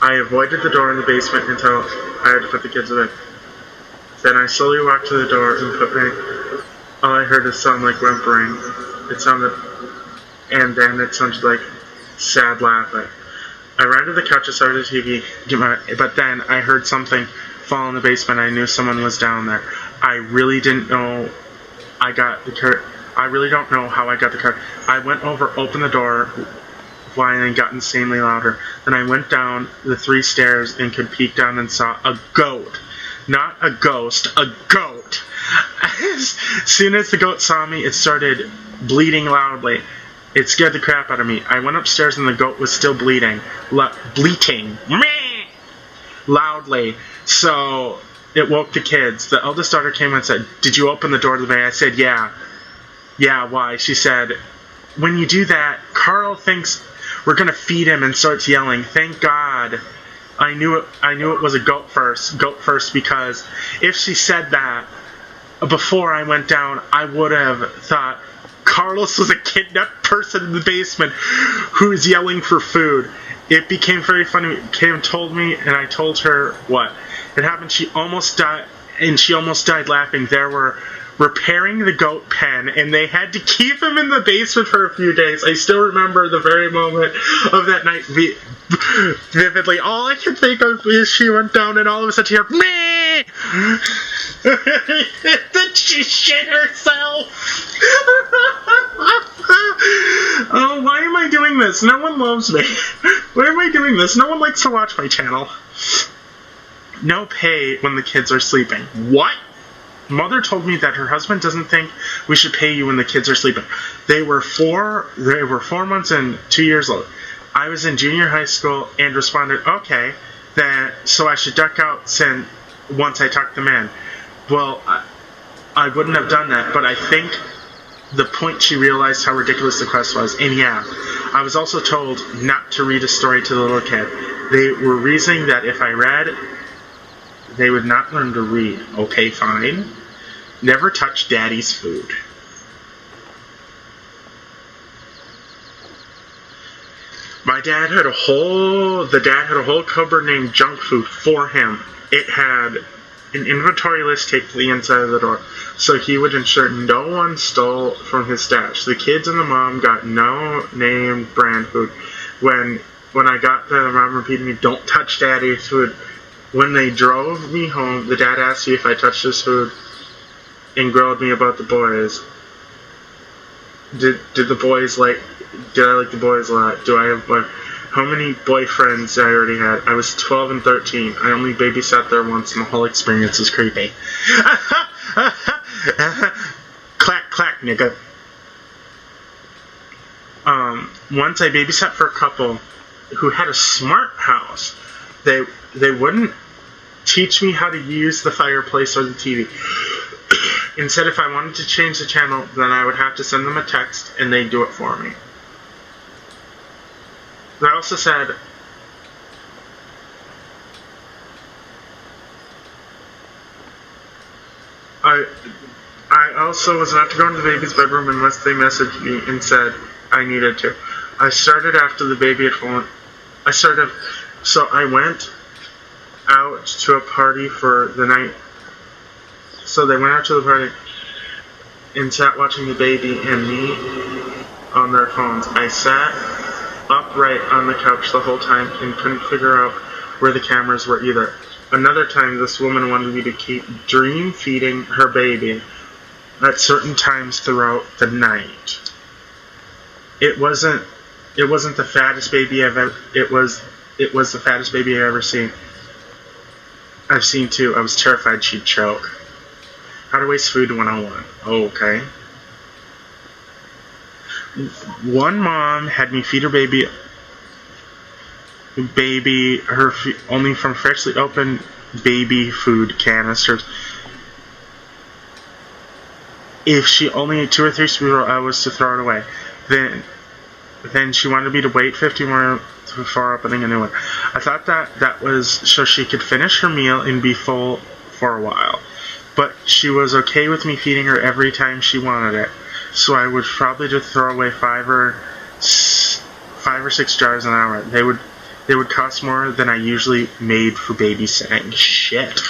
I avoided the door in the basement until I had to put the kids away. Then I slowly walked to the door and all I heard is sound like whimpering. And then it sounded like sad laughing. I ran to the couch and started the TV, but then I heard something fall in the basement. I knew someone was down there. I really didn't know I really don't know how I got the car. I went over, opened the door, whining, got insanely louder. Then I went down the 3 stairs and could peek down and saw a goat. Not a ghost, a goat. As soon as the goat saw me, it started bleeding loudly. It scared the crap out of me. I went upstairs and the goat was still bleating loudly. So it woke the kids. The eldest daughter came and said, "Did you open the door to the bay?" I said, "Yeah." "Yeah, why?" She said, "When you do that, Carl thinks we're going to feed him and starts yelling." Thank God I knew it was a goat first, because if she said that before I went down, I would have thought Carlos was a kidnapped person in the basement who was yelling for food. It became very funny. Kim told me, and I told her what it happened. She almost died, and she almost died laughing. They were repairing the goat pen, and they had to keep him in the basement for a few days. I still remember the very moment of that night vividly. All I can think of is she went down, and all of a sudden she heard, "Meh!" Did she shit herself? Oh, why am I doing this? No one loves me. Why am I doing this? No one likes to watch my channel. No pay when the kids are sleeping. What? Mother told me that her husband doesn't think we should pay you when the kids are sleeping. They were 4 months and 2 years old. I was in junior high school and responded, "Okay, then, so I should duck out once I tuck them in." Well, I wouldn't have done that, but I think the point she realized how ridiculous the request was. And yeah, I was also told not to read a story to the little kid. They were reasoning that if I read, they would not learn to read. Okay, fine. Never touch daddy's food. The dad had a whole cupboard named junk food for him. It had an inventory list taped to the inside of the door, so he would ensure no one stole from his stash. The kids and the mom got no name brand food. When I got there, the mom repeated me, "Don't touch daddy's food." When they drove me home, the dad asked me if I touched his food and grilled me about the boys. Did I like the boys a lot? How many boyfriends I already had? I was 12 and 13. I only babysat there once, and the whole experience was creepy. Clack, clack, nigga. Once I babysat for a couple who had a smart house. They wouldn't teach me how to use the fireplace or the TV. Instead, if I wanted to change the channel, then I would have to send them a text, and they'd do it for me. They also said, I also was not to go into the baby's bedroom unless they messaged me and said I needed to. I started after the baby had fallen. So I went out to a party for the night. So they went out to the party and sat watching the baby and me on their phones. I sat upright on the couch the whole time and couldn't figure out where the cameras were either. Another time, this woman wanted me to keep dream feeding her baby at certain times throughout the night. It wasn't the fattest baby it was the fattest baby I've ever seen. I've seen two. I was terrified she'd choke. How to waste food 101. Oh, okay. One mom had me feed her baby only from freshly opened baby food canisters. If she only ate 2 or 3 spoonfuls, I was to throw it away. Then she wanted me to wait 50 more before opening a new one. I thought that was so she could finish her meal and be full for a while. But she was okay with me feeding her every time she wanted it. So I would probably just throw away 5 or 6 jars an hour. They would cost more than I usually made for babysitting. Shit.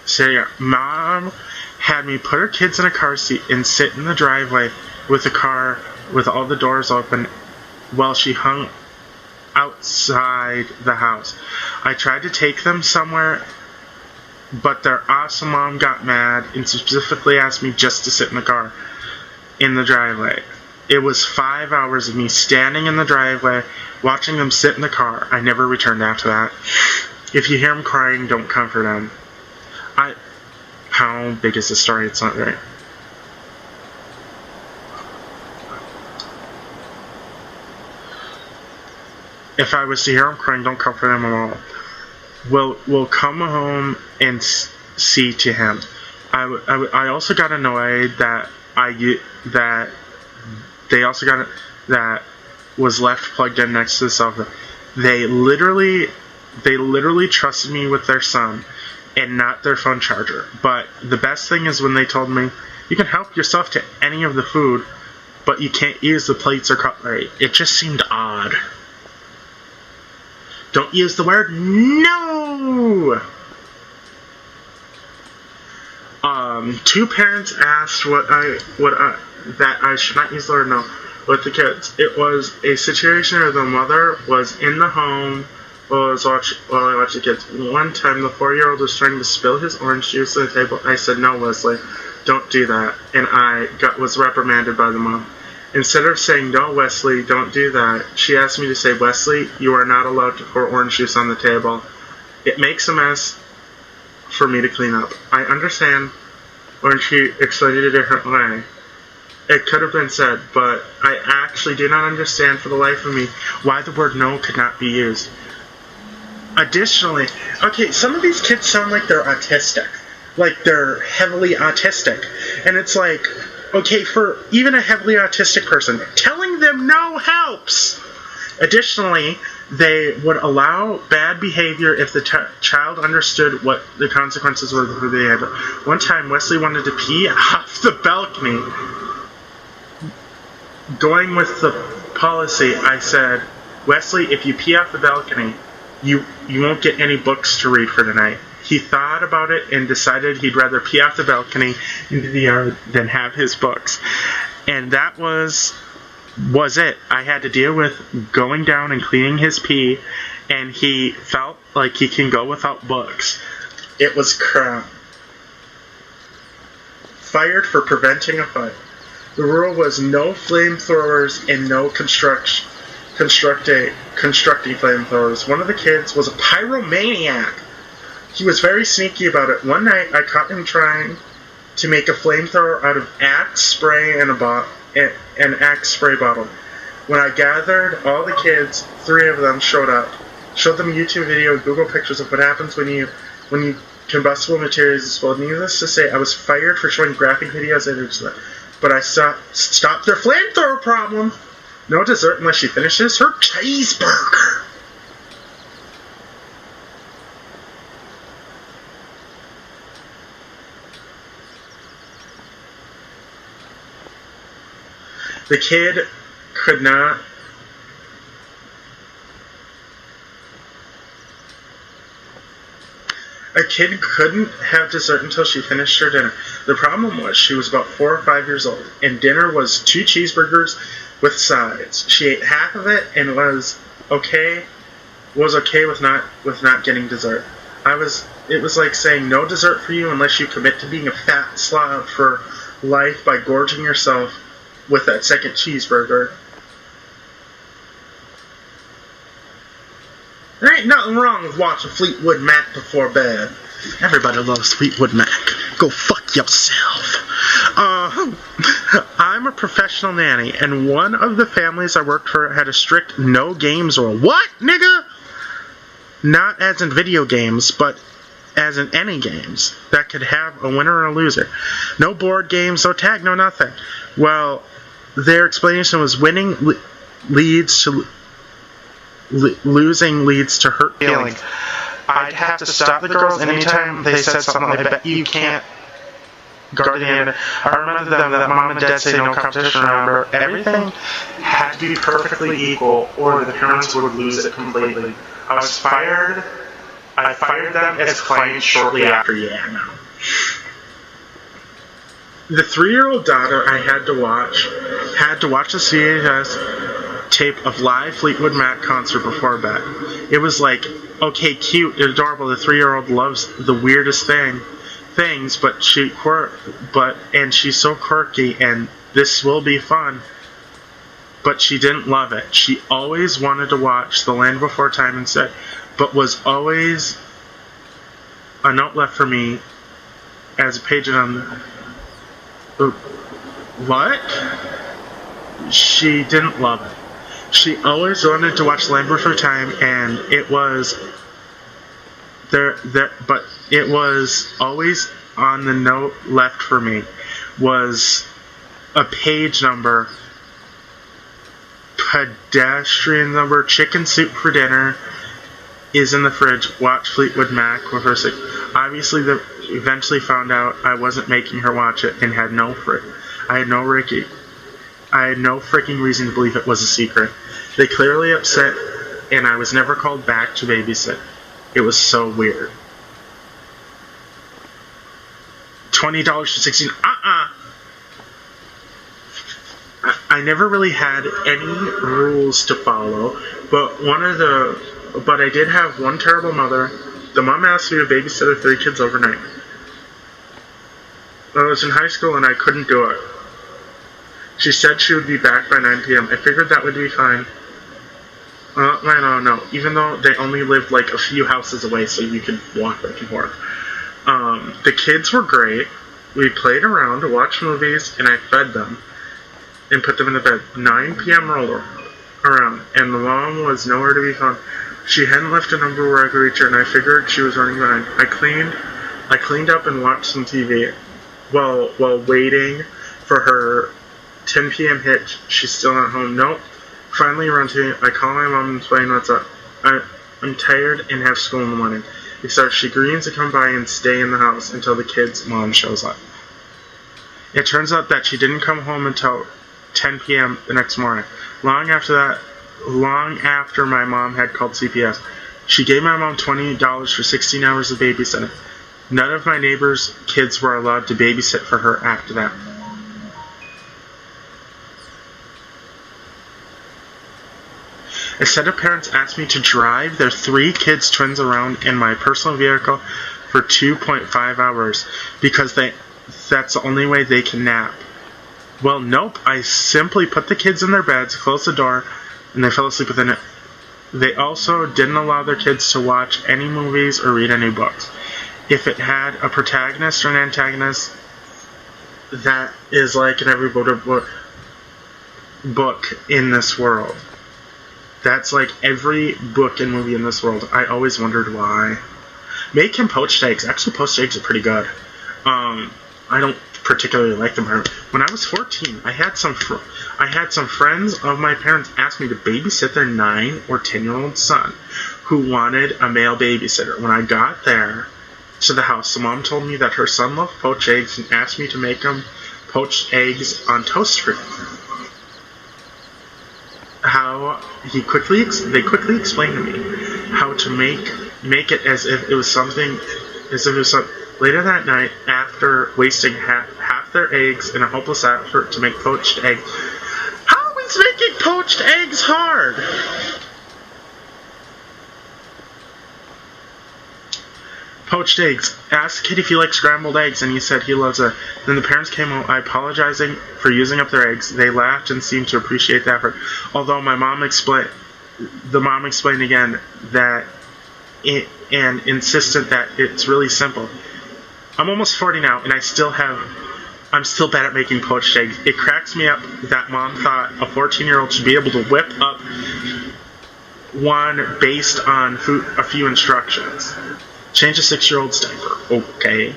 So yeah, Mom had me put her kids in a car seat and sit in the driveway with the car with all the doors open while she hung outside the house. I tried to take them somewhere, but their awesome mom got mad and specifically asked me just to sit in the car in the driveway. It was 5 hours of me standing in the driveway watching them sit in the car. I never returned after that. If you hear them crying, don't comfort them. How big is the story? It's not right. If I was to hear them crying, don't comfort them at all. We'll come home and see to him. I also got annoyed that they also got that was left plugged in next to the cell phone. They literally trusted me with their son and not their phone charger. But the best thing is when they told me, you can help yourself to any of the food, but you can't use the plates or cutlery. It just seemed odd. Don't use the word no! 2 parents asked that I should not use the word no with the kids. It was a situation where the mother was in the home while I watched the kids. One time, the 4-year-old was trying to spill his orange juice on the table. I said, no, Wesley, don't do that. And I was reprimanded by the mom. Instead of saying, no, Wesley, don't do that, she asked me to say, Wesley, you are not allowed to pour orange juice on the table. It makes a mess for me to clean up. I understand when she explained it a different way. It could have been said, but I actually do not understand for the life of me why the word no could not be used. Additionally, okay, some of these kids sound like they're autistic. Like they're heavily autistic. And it's like, okay, for even a heavily autistic person, telling them no helps. Additionally, they would allow bad behavior if the child understood what the consequences were for the behavior. One time, Wesley wanted to pee off the balcony. Going with the policy, I said, Wesley, if you pee off the balcony, you won't get any books to read for tonight. He thought about it and decided he'd rather pee off the balcony into the yard than have his books. And that was it. I had to deal with going down and cleaning his pee, and he felt like he can go without books. It was crap. Fired for preventing a fight. The rule was no flamethrowers and no constructing flamethrowers. One of the kids was a pyromaniac. He was very sneaky about it. One night, I caught him trying to make a flamethrower out of Axe spray and an Axe spray bottle. When I gathered all the kids, 3 of them showed up. Showed them a YouTube video, Google pictures of what happens when combustible materials explode. Needless to say, I was fired for showing graphic videos of it, but I stopped their flamethrower problem. No dessert unless she finishes her cheeseburger. The kid could not. A kid couldn't have dessert until she finished her dinner. The problem was she was about 4 or 5 years old, and dinner was 2 cheeseburgers with sides. She ate half of it and was okay with not getting dessert. It was like saying no dessert for you unless you commit to being a fat slob for life by gorging yourself with that second cheeseburger. There ain't nothing wrong with watching Fleetwood Mac before bed. Everybody loves Fleetwood Mac. Go fuck yourself. I'm a professional nanny, and one of the families I worked for had a strict no games rule. What, nigga? Not as in video games, but as in any games that could have a winner and a loser. No board games, no tag, no nothing. Well, their explanation was winning leads to losing leads to hurt feelings. I'd have to stop the girls anytime they said something like, I bet you can't guard the end. I remember them, that mom and dad say no competition, remember. Everything had to be perfectly equal or the parents would lose it completely. I was fired. I fired them as clients shortly after. Yeah, no. The 3-year-old daughter I had to watch the CHS tape of live Fleetwood Mac concert before bed. It was like, okay, cute, adorable. The 3-year-old loves the weirdest things, but she's so quirky, and this will be fun. But she didn't love it. She always wanted to watch The Land Before Time instead, but was always a note left for me as a page on the... What? She didn't love it. She always wanted to watch Land Before Time, and it was but it was always on the note left for me was a page number, pedestrian number, chicken soup for dinner is in the fridge, watch Fleetwood Mac with her sick. Obviously, they eventually found out I wasn't making her watch it and had no freaking reason to believe it was a secret. They clearly upset, and I was never called back to babysit. It was so weird. $20 for 16. I never really had any rules to follow, but I did have one terrible mother. The mom asked me to babysit her 3 kids overnight. I was in high school and I couldn't do it. She said she would be back by 9 p.m. I figured that would be fine. I don't know. Even though they only lived like a few houses away, so you could walk back and forth. The kids were great. We played around, watched movies, and I fed them and put them in the bed. 9 p.m. rolled around, and the mom was nowhere to be found. She hadn't left a number where I could reach her, and I figured she was running behind. I cleaned up and watched some TV while waiting for her 10 p.m. hit. She's still not home. Nope. Finally around 2, I call my mom and explain what's up. I'm tired and have school in the morning. Except she agrees to come by and stay in the house until the kid's mom shows up. It turns out that she didn't come home until 10 p.m. the next morning. Long after my mom had called CPS. She gave my mom $20 for 16 hours of babysitting. None of my neighbors' kids were allowed to babysit for her after that. A set of parents asked me to drive their 3 kids' twins around in my personal vehicle for 2.5 hours because that's the only way they can nap. Well, nope. I simply put the kids in their beds, closed the door, and they fell asleep within it. They also didn't allow their kids to watch any movies or read any books. If it had a protagonist or an antagonist, that is like in every book in this world. That's like every book and movie in this world. I always wondered why. Making poached eggs. Actually, poached eggs are pretty good. I don't particularly like them. When I was 14, I had some friends of my parents ask me to babysit their 9 or 10-year-old son who wanted a male babysitter. When I got there to the house, the mom told me that her son loved poached eggs and asked me to make him poached eggs on toast for him. They quickly explained to me how to make it as if it was something. Later that night, after wasting half their eggs in a hopeless effort to make poached eggs. How is making poached eggs hard? Poached eggs. Asked the kid if he likes scrambled eggs, and he said he loves it. Then the parents came home, apologizing for using up their eggs. They laughed and seemed to appreciate the effort. Although the mom explained again that and insisted that it's really simple. I'm almost 40 now, and I'm still bad at making poached eggs. It cracks me up that mom thought a 14-year-old should be able to whip up one based on a few instructions. Change a 6-year-old's diaper. Okay.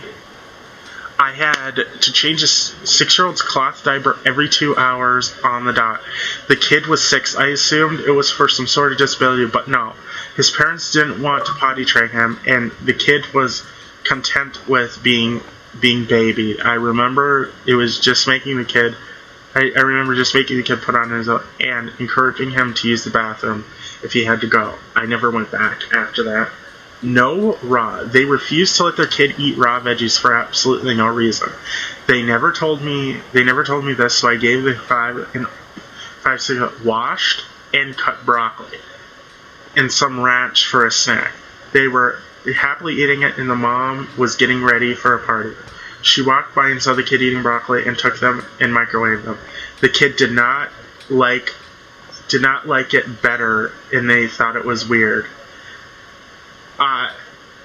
I I had to change a 6-year-old's cloth diaper every 2 hours on the dot. The kid was 6. I assumed it was for some sort of disability, but no. His parents didn't want to potty train him, and the kid was content with being babied. I remember it was just making the kid. I remember just making the kid put on his own and encouraging him to use the bathroom if he had to go. I never went back after that. No raw. They refused to let their kid eat raw veggies for absolutely no reason. They never told me this, so I gave the 5 washed and cut broccoli and some ranch for a snack. They were happily eating it, and the mom was getting ready for a party. She walked by and saw the kid eating broccoli and took them and microwaved them. The kid did not like it better, and they thought it was weird.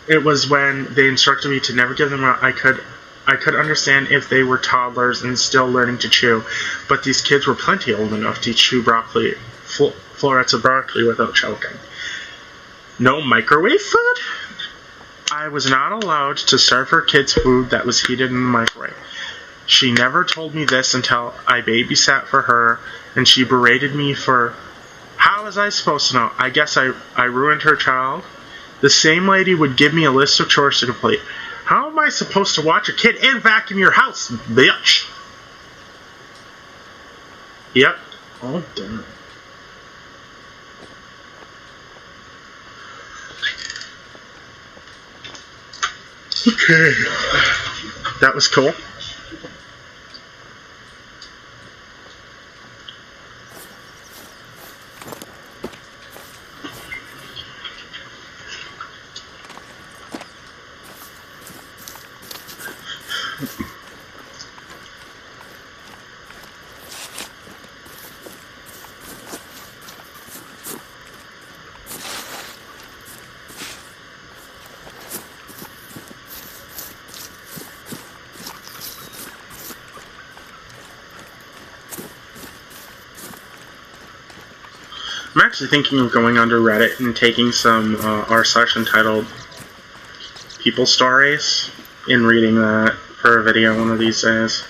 It was when they instructed me to never give them out. I could understand if they were toddlers and still learning to chew, but these kids were plenty old enough to chew broccoli, florets of broccoli without choking. No microwave food? I was not allowed to serve her kids food that was heated in the microwave. She never told me this until I babysat for her, and she berated me for... How was I supposed to know? I guess I ruined her child. The same lady would give me a list of chores to complete. How am I supposed to watch a kid and vacuum your house, bitch? Yep. Oh, damn. Okay. That was cool. I'm actually thinking of going onto Reddit and taking some r/ entitled People Stories and reading that for a video one of these days.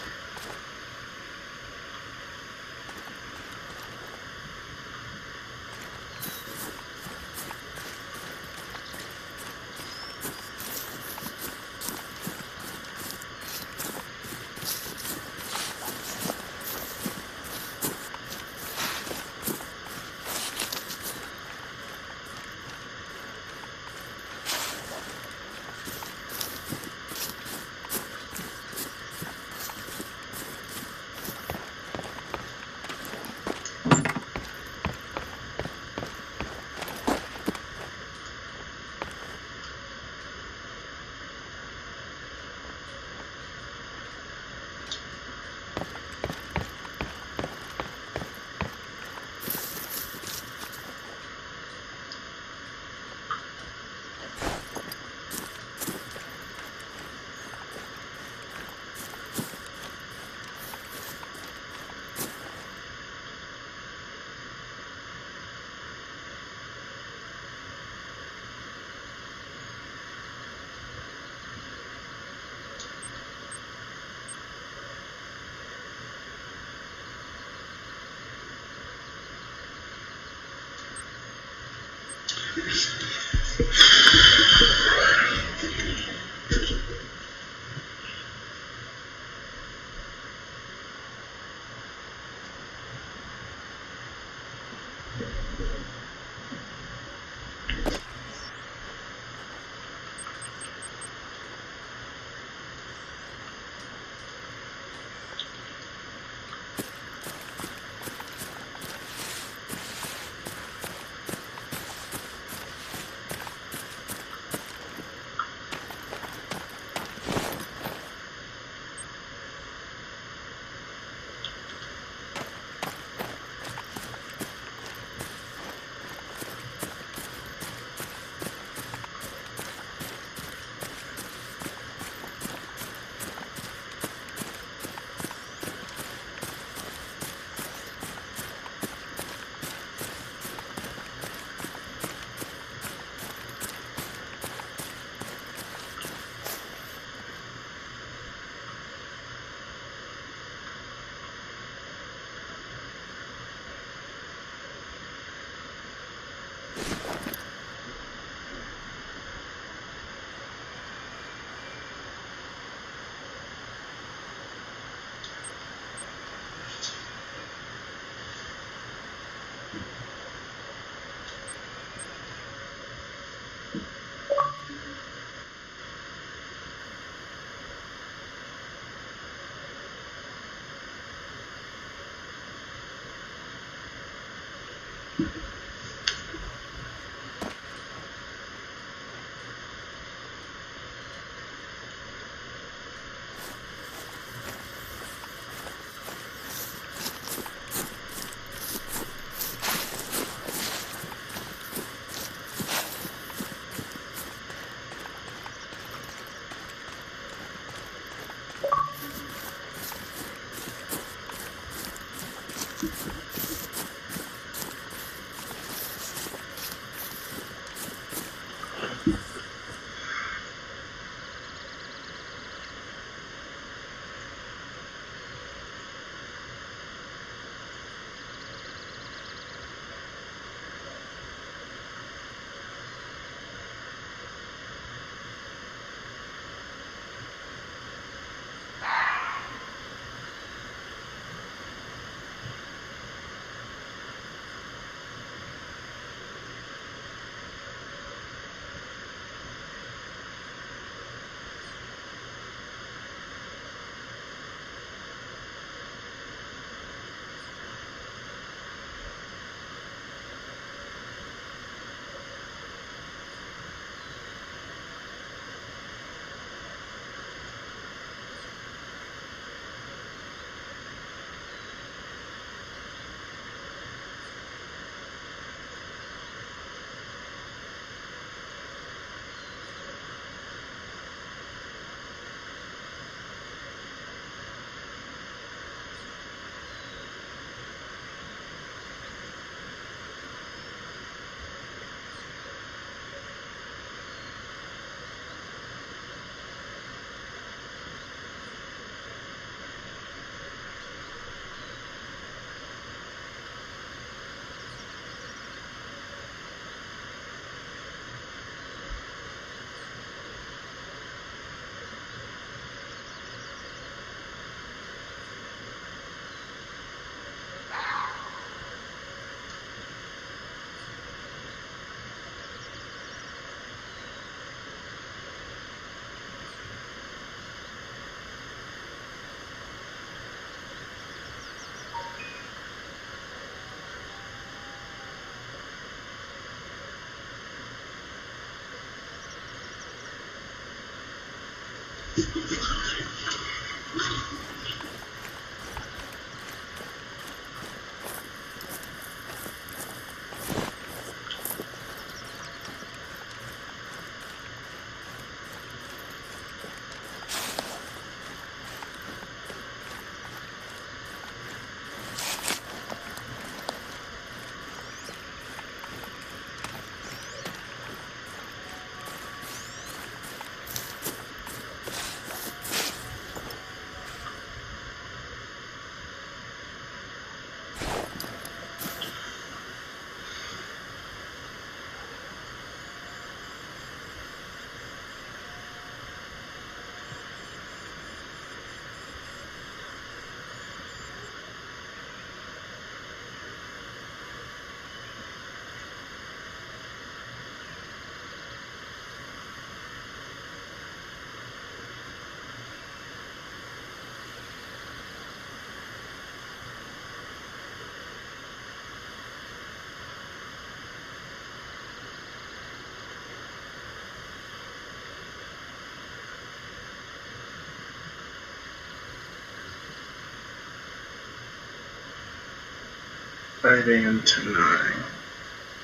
5 a.m. to 9.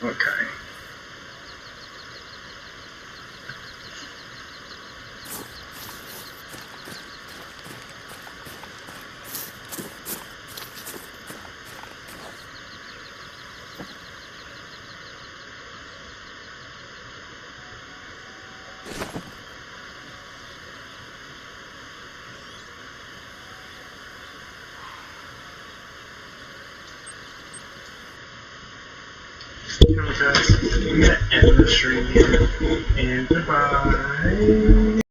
Okay. Guys, I'm gonna end the stream here, and goodbye.